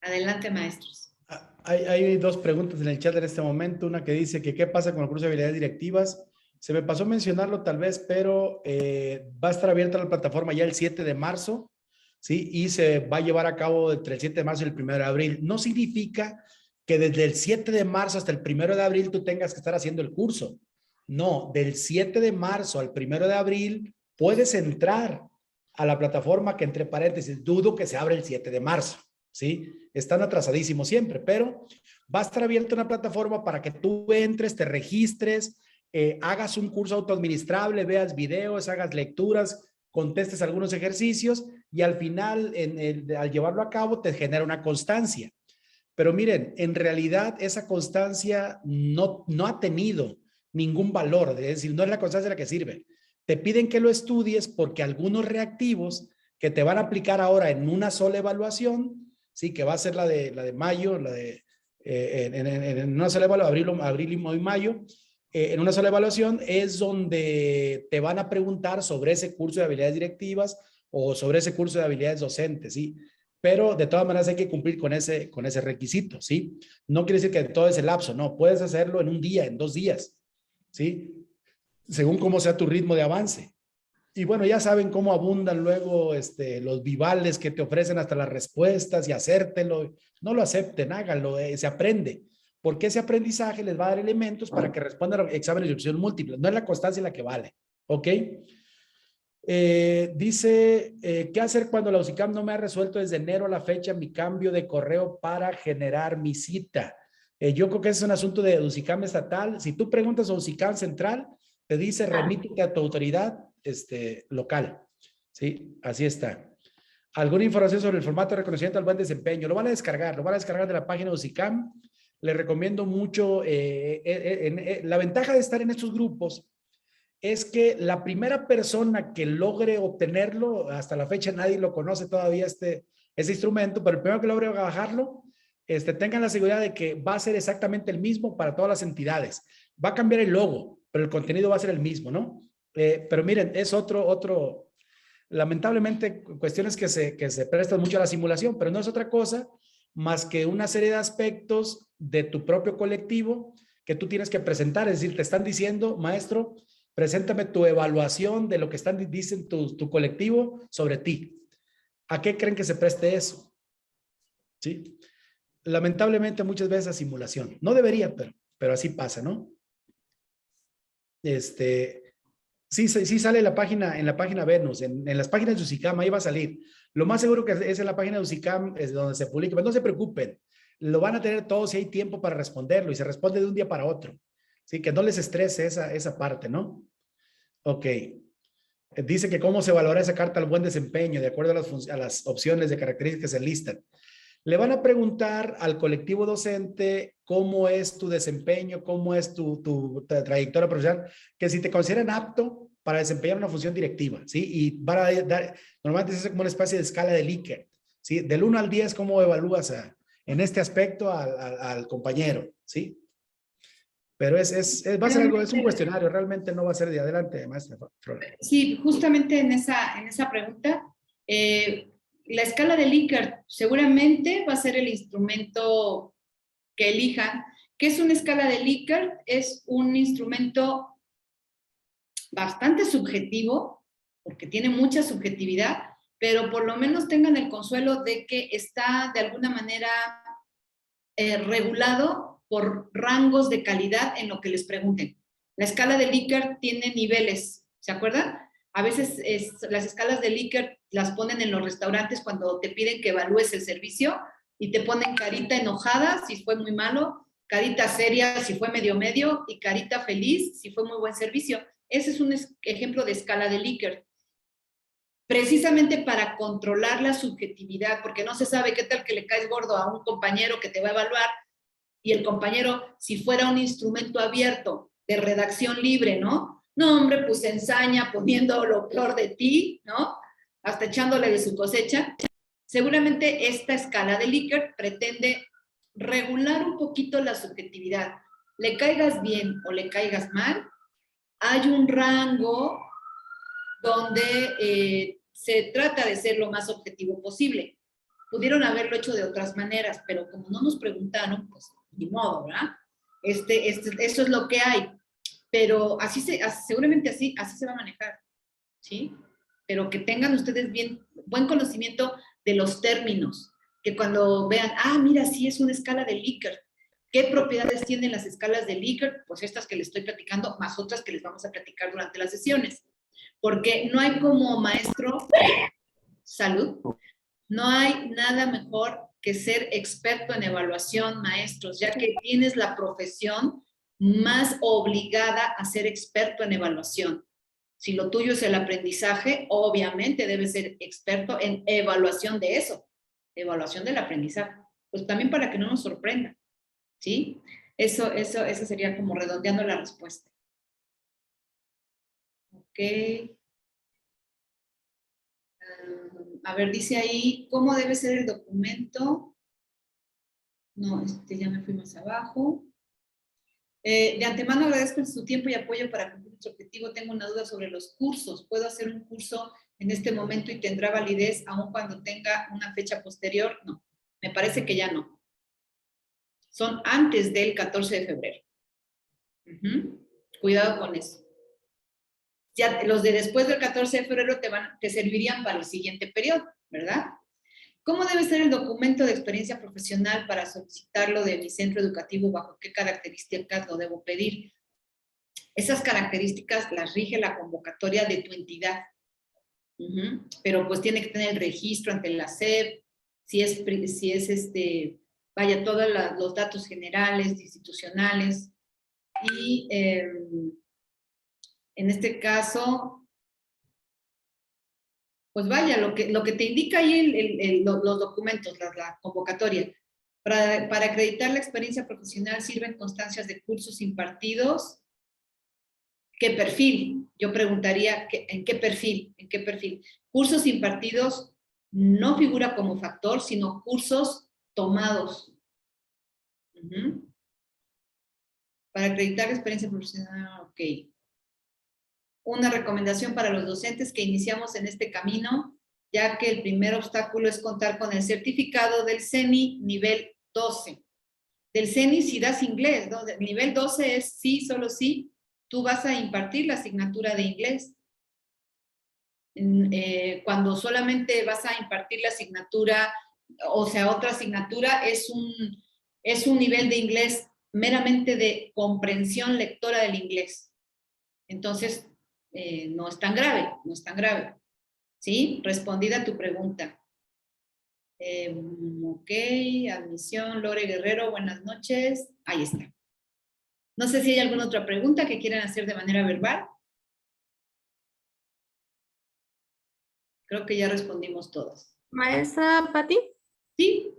Adelante, maestros. Hay dos preguntas en el chat en este momento. Una que dice que qué pasa con el curso de habilidades directivas. Se me pasó mencionarlo tal vez, pero va a estar abierta la plataforma ya el 7 de marzo, ¿sí? Y se va a llevar a cabo entre el 7 de marzo y el 1 de abril. No significa que desde el 7 de marzo hasta el 1 de abril tú tengas que estar haciendo el curso. No, del 7 de marzo al 1 de abril puedes entrar a la plataforma que entre paréntesis dudo que se abra el 7 de marzo, ¿sí? Están atrasadísimos siempre, pero va a estar abierta una plataforma para que tú entres, te registres, hagas un curso autoadministrable, veas videos, hagas lecturas, contestes algunos ejercicios y al final, al llevarlo a cabo, te genera una constancia. Pero miren, en realidad esa constancia no ha tenido ningún valor, es decir, no es la constancia la que sirve. Te piden que lo estudies porque algunos reactivos que te van a aplicar ahora en una sola evaluación, sí, que va a ser la de mayo, en una sola evaluación, abril y mayo, en una sola evaluación es donde te van a preguntar sobre ese curso de habilidades directivas o sobre ese curso de habilidades docentes, ¿sí? Pero de todas maneras hay que cumplir con ese requisito, ¿sí? No quiere decir que todo ese lapso, no, puedes hacerlo en un día, en 2 días, ¿sí? Según cómo sea tu ritmo de avance. Y bueno, ya saben cómo abundan luego los vivales que te ofrecen hasta las respuestas y hacértelo. No lo acepten, háganlo, se aprende. Porque ese aprendizaje les va a dar elementos para que respondan a exámenes de opción múltiple. No es la constancia la que vale, ¿Ok? Dice, ¿qué hacer cuando la USICAM no me ha resuelto desde enero a la fecha mi cambio de correo para generar mi cita? Yo creo que es un asunto de USICAM estatal. Si tú preguntas a USICAM central, te dice remítete a tu autoridad local. Sí, así está. ¿Alguna información sobre el formato de reconocimiento al buen desempeño? Lo van a descargar de la página de USICAM. Les recomiendo mucho. La ventaja de estar en estos grupos es que la primera persona que logre obtenerlo, hasta la fecha nadie lo conoce todavía ese instrumento, pero el primero que logre bajarlo, tengan la seguridad de que va a ser exactamente el mismo para todas las entidades. Va a cambiar el logo, pero el contenido va a ser el mismo, ¿no? Pero miren, es lamentablemente, cuestiones que se prestan mucho a la simulación, pero no es otra cosa más que una serie de aspectos de tu propio colectivo que tú tienes que presentar. Es decir, te están diciendo, maestro, preséntame tu evaluación de lo que dicen tu colectivo sobre ti. ¿A qué creen que se preste eso? ¿Sí? Lamentablemente muchas veces a simulación. No debería, pero así pasa, ¿no? Sí sale en la página Venus, en las páginas de USICAM, ahí va a salir. Lo más seguro que es en la página de USICAM, es donde se publica, pero no se preocupen, lo van a tener todos si hay tiempo para responderlo y se responde de un día para otro. Sí, que no les estrese esa parte, ¿no? Ok. Dice que cómo se valora esa carta al buen desempeño de acuerdo a las opciones de características que se listan. Le van a preguntar al colectivo docente cómo es tu desempeño, cómo es tu trayectoria profesional, que si te consideran apto para desempeñar una función directiva, ¿sí? Y van a dar, normalmente es como una especie de escala de Likert, ¿sí? Del 1 al 10, ¿cómo evalúas en este aspecto al compañero, ¿sí? Pero va a ser algo, es un cuestionario, realmente no va a ser de adelante, maestra Frola. Sí, justamente en esa pregunta, la escala de Likert seguramente va a ser el instrumento que elijan. ¿Qué es una escala de Likert? Es un instrumento bastante subjetivo, porque tiene mucha subjetividad, pero por lo menos tengan el consuelo de que está de alguna manera regulado por rangos de calidad en lo que les pregunten. La escala de Likert tiene niveles, ¿se acuerdan? A veces las escalas de Likert las ponen en los restaurantes cuando te piden que evalúes el servicio y te ponen carita enojada si fue muy malo, carita seria si fue medio y carita feliz si fue muy buen servicio. Ese es un ejemplo de escala de Likert. Precisamente para controlar la subjetividad, porque no se sabe qué tal que le caes gordo a un compañero que te va a evaluar y el compañero, si fuera un instrumento abierto de redacción libre, ¿no? No, hombre, pues se ensaña poniendo lo peor de ti, ¿no? Hasta echándole de su cosecha. Seguramente esta escala de Likert pretende regular un poquito la subjetividad. Le caigas bien o le caigas mal, hay un rango donde se trata de ser lo más objetivo posible. Pudieron haberlo hecho de otras maneras, pero como no nos preguntaron, pues ni modo, ¿verdad? Eso es lo que hay. Pero seguramente así se va a manejar, ¿sí? Pero que tengan ustedes buen conocimiento de los términos, que cuando vean, mira, sí es una escala de Likert. ¿Qué propiedades tienen las escalas de Likert? Pues estas que les estoy platicando, más otras que les vamos a platicar durante las sesiones. Porque no hay como maestro, salud, no hay nada mejor que ser experto en evaluación, maestros, ya que tienes la profesión más obligada a ser experto en evaluación. Si lo tuyo es el aprendizaje, obviamente debes ser experto en evaluación de eso, evaluación del aprendizaje. Pues también para que no nos sorprenda, ¿sí? Eso sería como redondeando la respuesta. Ok. A ver, dice ahí, ¿cómo debe ser el documento? No, ya me fui más abajo. De antemano agradezco su tiempo y apoyo para cumplir nuestro objetivo. Tengo una duda sobre los cursos. ¿Puedo hacer un curso en este momento y tendrá validez aun cuando tenga una fecha posterior? No, me parece que ya no. Son antes del 14 de febrero. Cuidado con eso. Ya los de después del 14 de febrero te servirían para el siguiente periodo, ¿verdad? ¿Cómo debe ser el documento de experiencia profesional para solicitarlo de mi centro educativo? ¿Bajo qué características lo debo pedir? Esas características las rige la convocatoria de tu entidad. Pero pues tiene que tener el registro ante la SEP, vaya, todos los datos generales, institucionales. Y en este caso, pues vaya, lo que te indica ahí los documentos, la convocatoria. Para acreditar la experiencia profesional sirven constancias de cursos impartidos. ¿Qué perfil? Yo preguntaría, ¿en qué perfil? ¿En qué perfil? Cursos impartidos no figura como factor, sino cursos tomados. Para acreditar la experiencia profesional, ok. Una recomendación para los docentes que iniciamos en este camino, ya que el primer obstáculo es contar con el certificado del CENI nivel 12. Del CENI si das inglés, ¿no? El nivel 12 es sí, solo sí, tú vas a impartir la asignatura de inglés. Cuando solamente vas a impartir la asignatura, o sea, otra asignatura, es un nivel de inglés meramente de comprensión lectora del inglés. Entonces, no es tan grave, no es tan grave. ¿Sí? Respondida tu pregunta. Ok, admisión, Lore Guerrero, buenas noches. Ahí está. No sé si hay alguna otra pregunta que quieran hacer de manera verbal. Creo que ya respondimos todas. Maestra Pati, ¿Sí?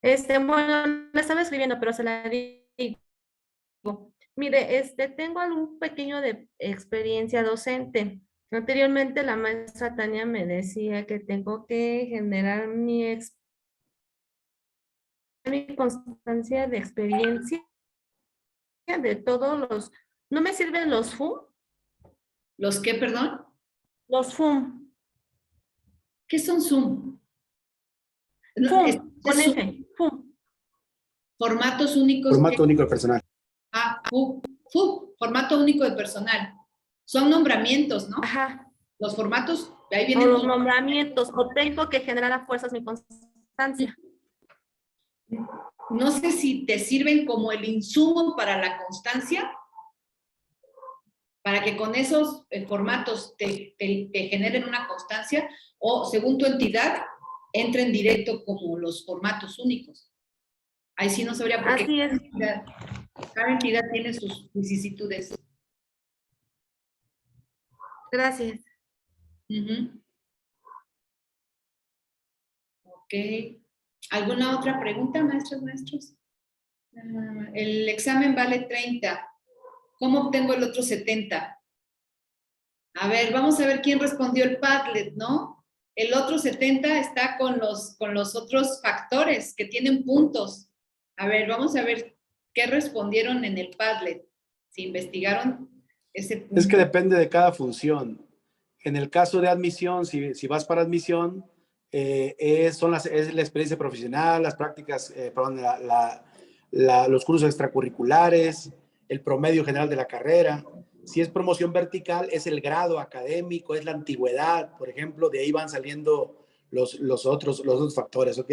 bueno, la estaba escribiendo, pero se la digo. Mire, tengo algún pequeño de experiencia docente. Anteriormente la maestra Tania me decía que tengo que generar mi constancia de experiencia de todos los, ¿no me sirven los FUM? ¿Los qué, perdón? Los FUM. ¿Qué son Zoom? FUM, con F, FUM. Formatos únicos. Formato único de personal. Formato único de personal. Son nombramientos, ¿no? Ajá. Los formatos, ahí O vienen los nombramientos, o tengo que generar a fuerzas mi constancia. No sé si te sirven como el insumo para la constancia, para que con esos formatos te generen una constancia, o según tu entidad, entren directo como los formatos únicos. Ahí sí no sabría por qué. Así es. Cada entidad tiene sus vicisitudes. Gracias. Ok. ¿Alguna otra pregunta, maestros, maestros? El examen vale 30. ¿Cómo obtengo el otro 70? A ver, vamos a ver quién respondió el Padlet, ¿no? El otro 70 está con los otros factores que tienen puntos. A ver, vamos a ver qué respondieron en el Padlet. Si investigaron ese punto. Es que depende de cada función. En el caso de admisión, si vas para admisión, es la experiencia profesional, las prácticas, los cursos extracurriculares, el promedio general de la carrera. Si es promoción vertical, es el grado académico, es la antigüedad, por ejemplo, de ahí van saliendo los otros factores, ¿ok?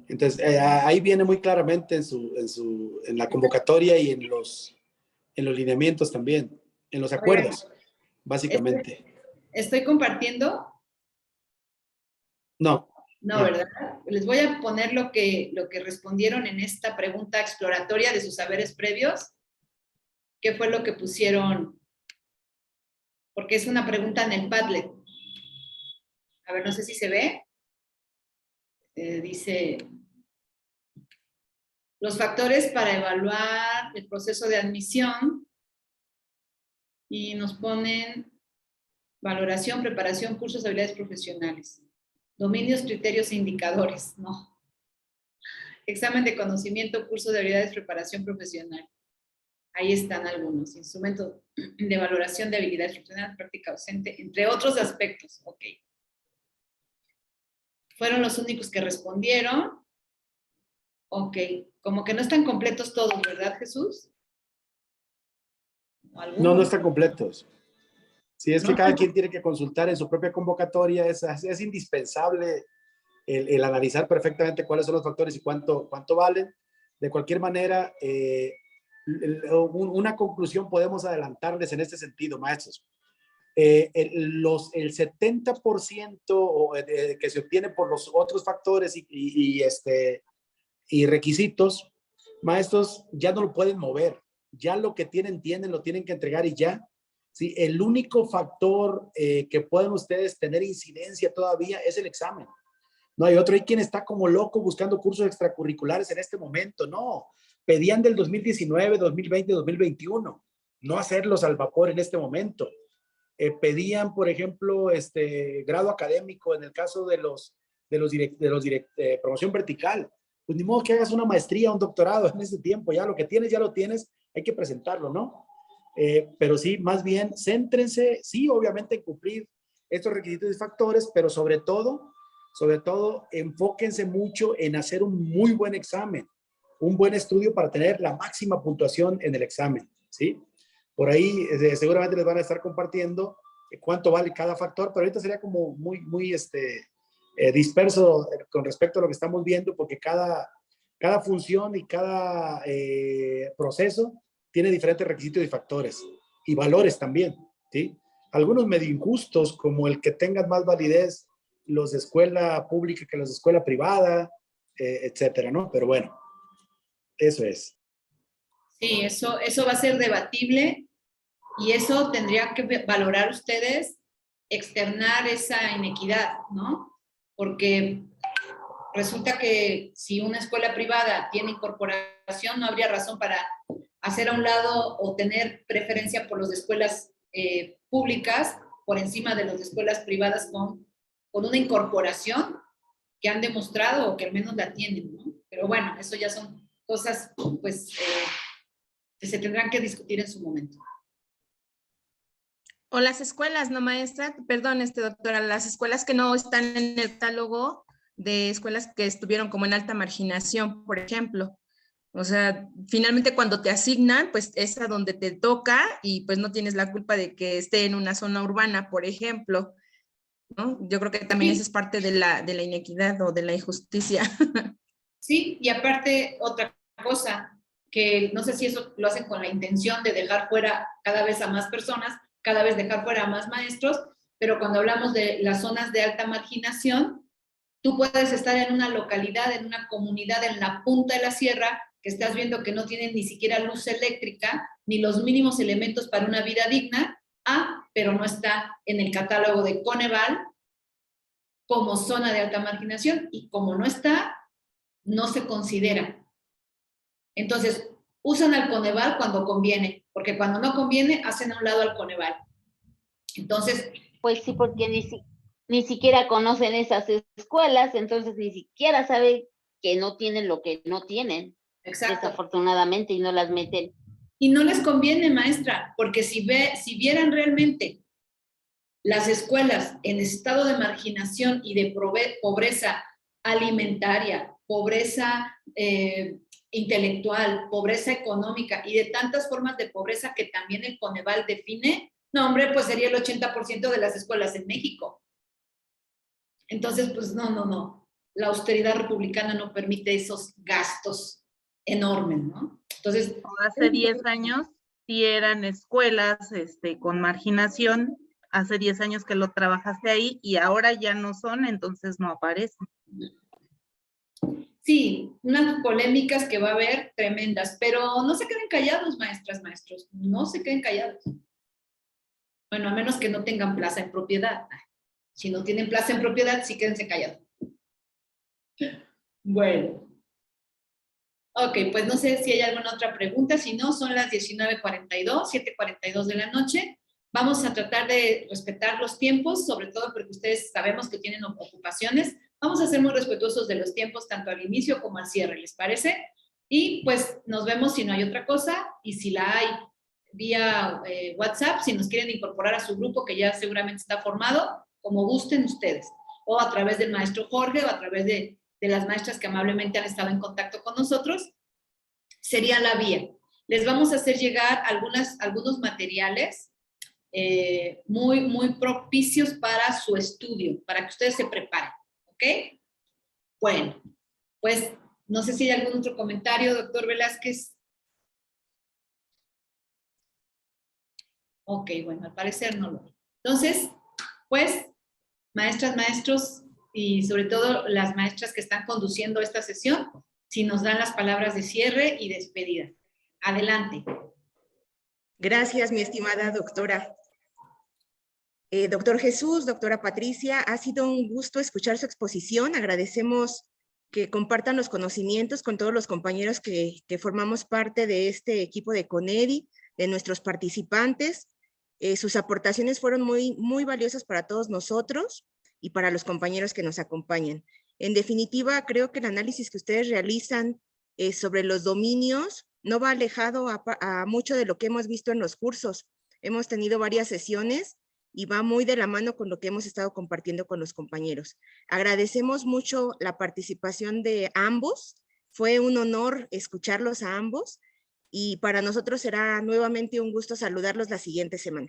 Entonces, ahí viene muy claramente en la convocatoria y en los lineamientos también, en los acuerdos, básicamente. ¿Estoy compartiendo? No. No, ¿verdad? Les voy a poner lo que respondieron en esta pregunta exploratoria de sus saberes previos. ¿Qué fue lo que pusieron? Porque es una pregunta en el Padlet. A ver, no sé si se ve. Dice, los factores para evaluar el proceso de admisión, y nos ponen valoración, preparación, cursos, habilidades profesionales, dominios, criterios e indicadores, no. Examen de conocimiento, curso de habilidades, preparación profesional. Ahí están algunos. Instrumento de valoración de habilidades profesionales, práctica docente, entre otros aspectos. Ok. Fueron los únicos que respondieron. Ok. Como que no están completos todos, ¿verdad, Jesús? No están completos. Sí, es que cada quien tiene que consultar en su propia convocatoria. Es indispensable el analizar perfectamente cuáles son los factores y cuánto valen. De cualquier manera, una conclusión podemos adelantarles en este sentido, maestros. El 70% que se obtiene por los otros factores y requisitos, maestros, ya no lo pueden mover. Ya lo que tienen, lo tienen que entregar y ya. ¿Sí? El único factor que pueden ustedes tener incidencia todavía es el examen. No hay otro. Hay quien está como loco buscando cursos extracurriculares en este momento. No, pedían del 2019, 2020, 2021. No hacerlos al vapor en este momento. Pedían, por ejemplo, grado académico en el caso de promoción vertical. Pues ni modo que hagas una maestría, un doctorado en ese tiempo. Ya lo que tienes, ya lo tienes. Hay que presentarlo, ¿no? Pero sí, más bien, céntrense, sí, obviamente en cumplir estos requisitos y factores, pero sobre todo, enfóquense mucho en hacer un muy buen examen, un buen estudio para tener la máxima puntuación en el examen, ¿sí? Por ahí seguramente les van a estar compartiendo cuánto vale cada factor, pero ahorita sería como muy disperso con respecto a lo que estamos viendo, porque cada función y cada proceso tiene diferentes requisitos y factores y valores también, ¿sí? Algunos medio injustos, como el que tengan más validez los de escuela pública que los de escuela privada, etcétera, ¿no? Pero bueno, eso es. Sí, eso va a ser debatible y eso tendría que valorar ustedes, externar esa inequidad, ¿no? Porque resulta que si una escuela privada tiene incorporación, no habría razón para hacer a un lado o tener preferencia por los de escuelas públicas por encima de los de escuelas privadas con una incorporación que han demostrado o que al menos la tienen, ¿no? Pero bueno, eso ya son cosas, pues, que se tendrán que discutir en su momento. O las escuelas, ¿no, maestra? Perdón, doctora, las escuelas que no están en el catálogo de escuelas que estuvieron como en alta marginación, por ejemplo. O sea, finalmente cuando te asignan, pues es a donde te toca y pues no tienes la culpa de que esté en una zona urbana, por ejemplo, ¿no? Yo creo que también Sí. esa es parte de la inequidad o de la injusticia. Sí, y aparte otra cosa, que no sé si eso lo hacen con la intención de dejar fuera cada vez a más personas, cada vez dejar fuera a más maestros, pero cuando hablamos de las zonas de alta marginación, tú puedes estar en una localidad, en una comunidad en la punta de la sierra, que estás viendo que no tienen ni siquiera luz eléctrica, ni los mínimos elementos para una vida digna, pero no está en el catálogo de Coneval como zona de alta marginación, y como no está, no se considera. Entonces, usan al Coneval cuando conviene, porque cuando no conviene, hacen a un lado al Coneval. Entonces, pues sí, porque ni siquiera conocen esas escuelas, entonces ni siquiera saben que no tienen lo que no tienen. exacto. Desafortunadamente, y no las meten. Y no les conviene, maestra, porque si vieran realmente las escuelas en estado de marginación y de pobreza alimentaria, pobreza intelectual, pobreza económica y de tantas formas de pobreza que también el Coneval define, no, hombre, pues sería el 80% de las escuelas en México. Entonces, pues no. La austeridad republicana no permite esos gastos enormes, ¿no? Entonces, hace 10 años sí eran escuelas con marginación, hace 10 años que lo trabajaste ahí y ahora ya no son, entonces no aparecen. Sí, unas polémicas que va a haber tremendas, pero no se queden callados, maestras, maestros, no se queden callados. Bueno, a menos que no tengan plaza en propiedad. Si no tienen plaza en propiedad, sí quédense callados. Bueno. Ok, pues no sé si hay alguna otra pregunta, si no, son las 19:42, 7:42 de la noche. Vamos a tratar de respetar los tiempos, sobre todo porque ustedes sabemos que tienen ocupaciones. Vamos a ser muy respetuosos de los tiempos, tanto al inicio como al cierre, ¿les parece? Y pues nos vemos si no hay otra cosa, y si la hay vía WhatsApp, si nos quieren incorporar a su grupo, que ya seguramente está formado, como gusten ustedes, o a través del maestro Jorge, o a través de las maestras que amablemente han estado en contacto con nosotros, sería la vía. Les vamos a hacer llegar algunos materiales muy propicios para su estudio, para que ustedes se preparen, ¿ok? Bueno, pues no sé si hay algún otro comentario, doctor Velázquez. Ok, bueno, al parecer no lo hay. Entonces, pues, maestras, maestros y sobre todo las maestras que están conduciendo esta sesión, si nos dan las palabras de cierre y despedida. Adelante. Gracias, mi estimada doctora. Doctor Jesús, doctora Patricia, ha sido un gusto escuchar su exposición. Agradecemos que compartan los conocimientos con todos los compañeros que formamos parte de este equipo de CONEDI, de nuestros participantes. Sus aportaciones fueron muy valiosas para todos nosotros y para los compañeros que nos acompañan. En definitiva, creo que el análisis que ustedes realizan sobre los dominios no va alejado a mucho de lo que hemos visto en los cursos. Hemos tenido varias sesiones y va muy de la mano con lo que hemos estado compartiendo con los compañeros. Agradecemos mucho la participación de ambos. Fue un honor escucharlos a ambos y para nosotros será nuevamente un gusto saludarlos la siguiente semana.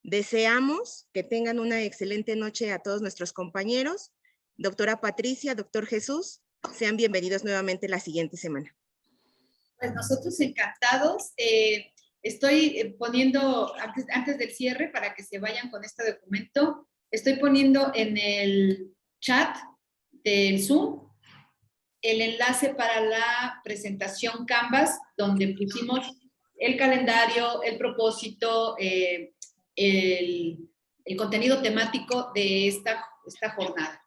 Deseamos que tengan una excelente noche a todos nuestros compañeros. Doctora Patricia, doctor Jesús, sean bienvenidos nuevamente la siguiente semana. Pues nosotros encantados. Estoy poniendo, antes del cierre, para que se vayan con este documento, estoy poniendo en el chat del Zoom el enlace para la presentación Canvas, donde pusimos el calendario, el propósito, el contenido temático de esta jornada.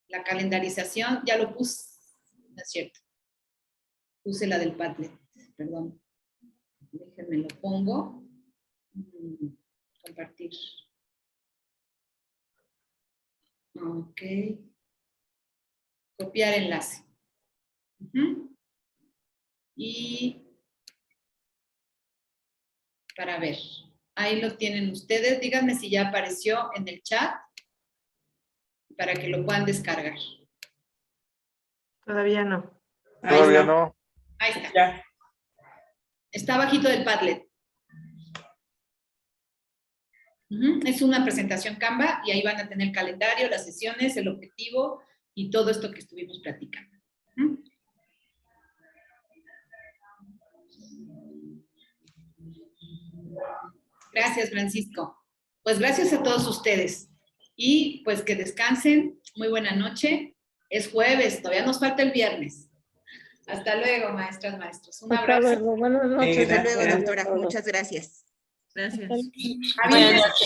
La calendarización, ya lo puse, no es cierto. Puse la del Padlet, perdón. Déjenme lo pongo. Compartir. Ok. Copiar enlace. Y para ver, ahí lo tienen ustedes. Díganme si ya apareció en el chat para que lo puedan descargar. Todavía no. Todavía no. Ahí está. Ya. Está bajito del Padlet. Es una presentación Canva y ahí van a tener el calendario, las sesiones, el objetivo y todo esto que estuvimos platicando. Gracias, Francisco. Pues gracias a todos ustedes. Y pues que descansen. Muy buena noche. Es jueves, todavía nos falta el viernes. Hasta luego, maestras, maestros. Un abrazo. Hasta luego. Buenas noches. Hasta luego, Gracias. doctora. Muchas gracias. Gracias. Buenas noches.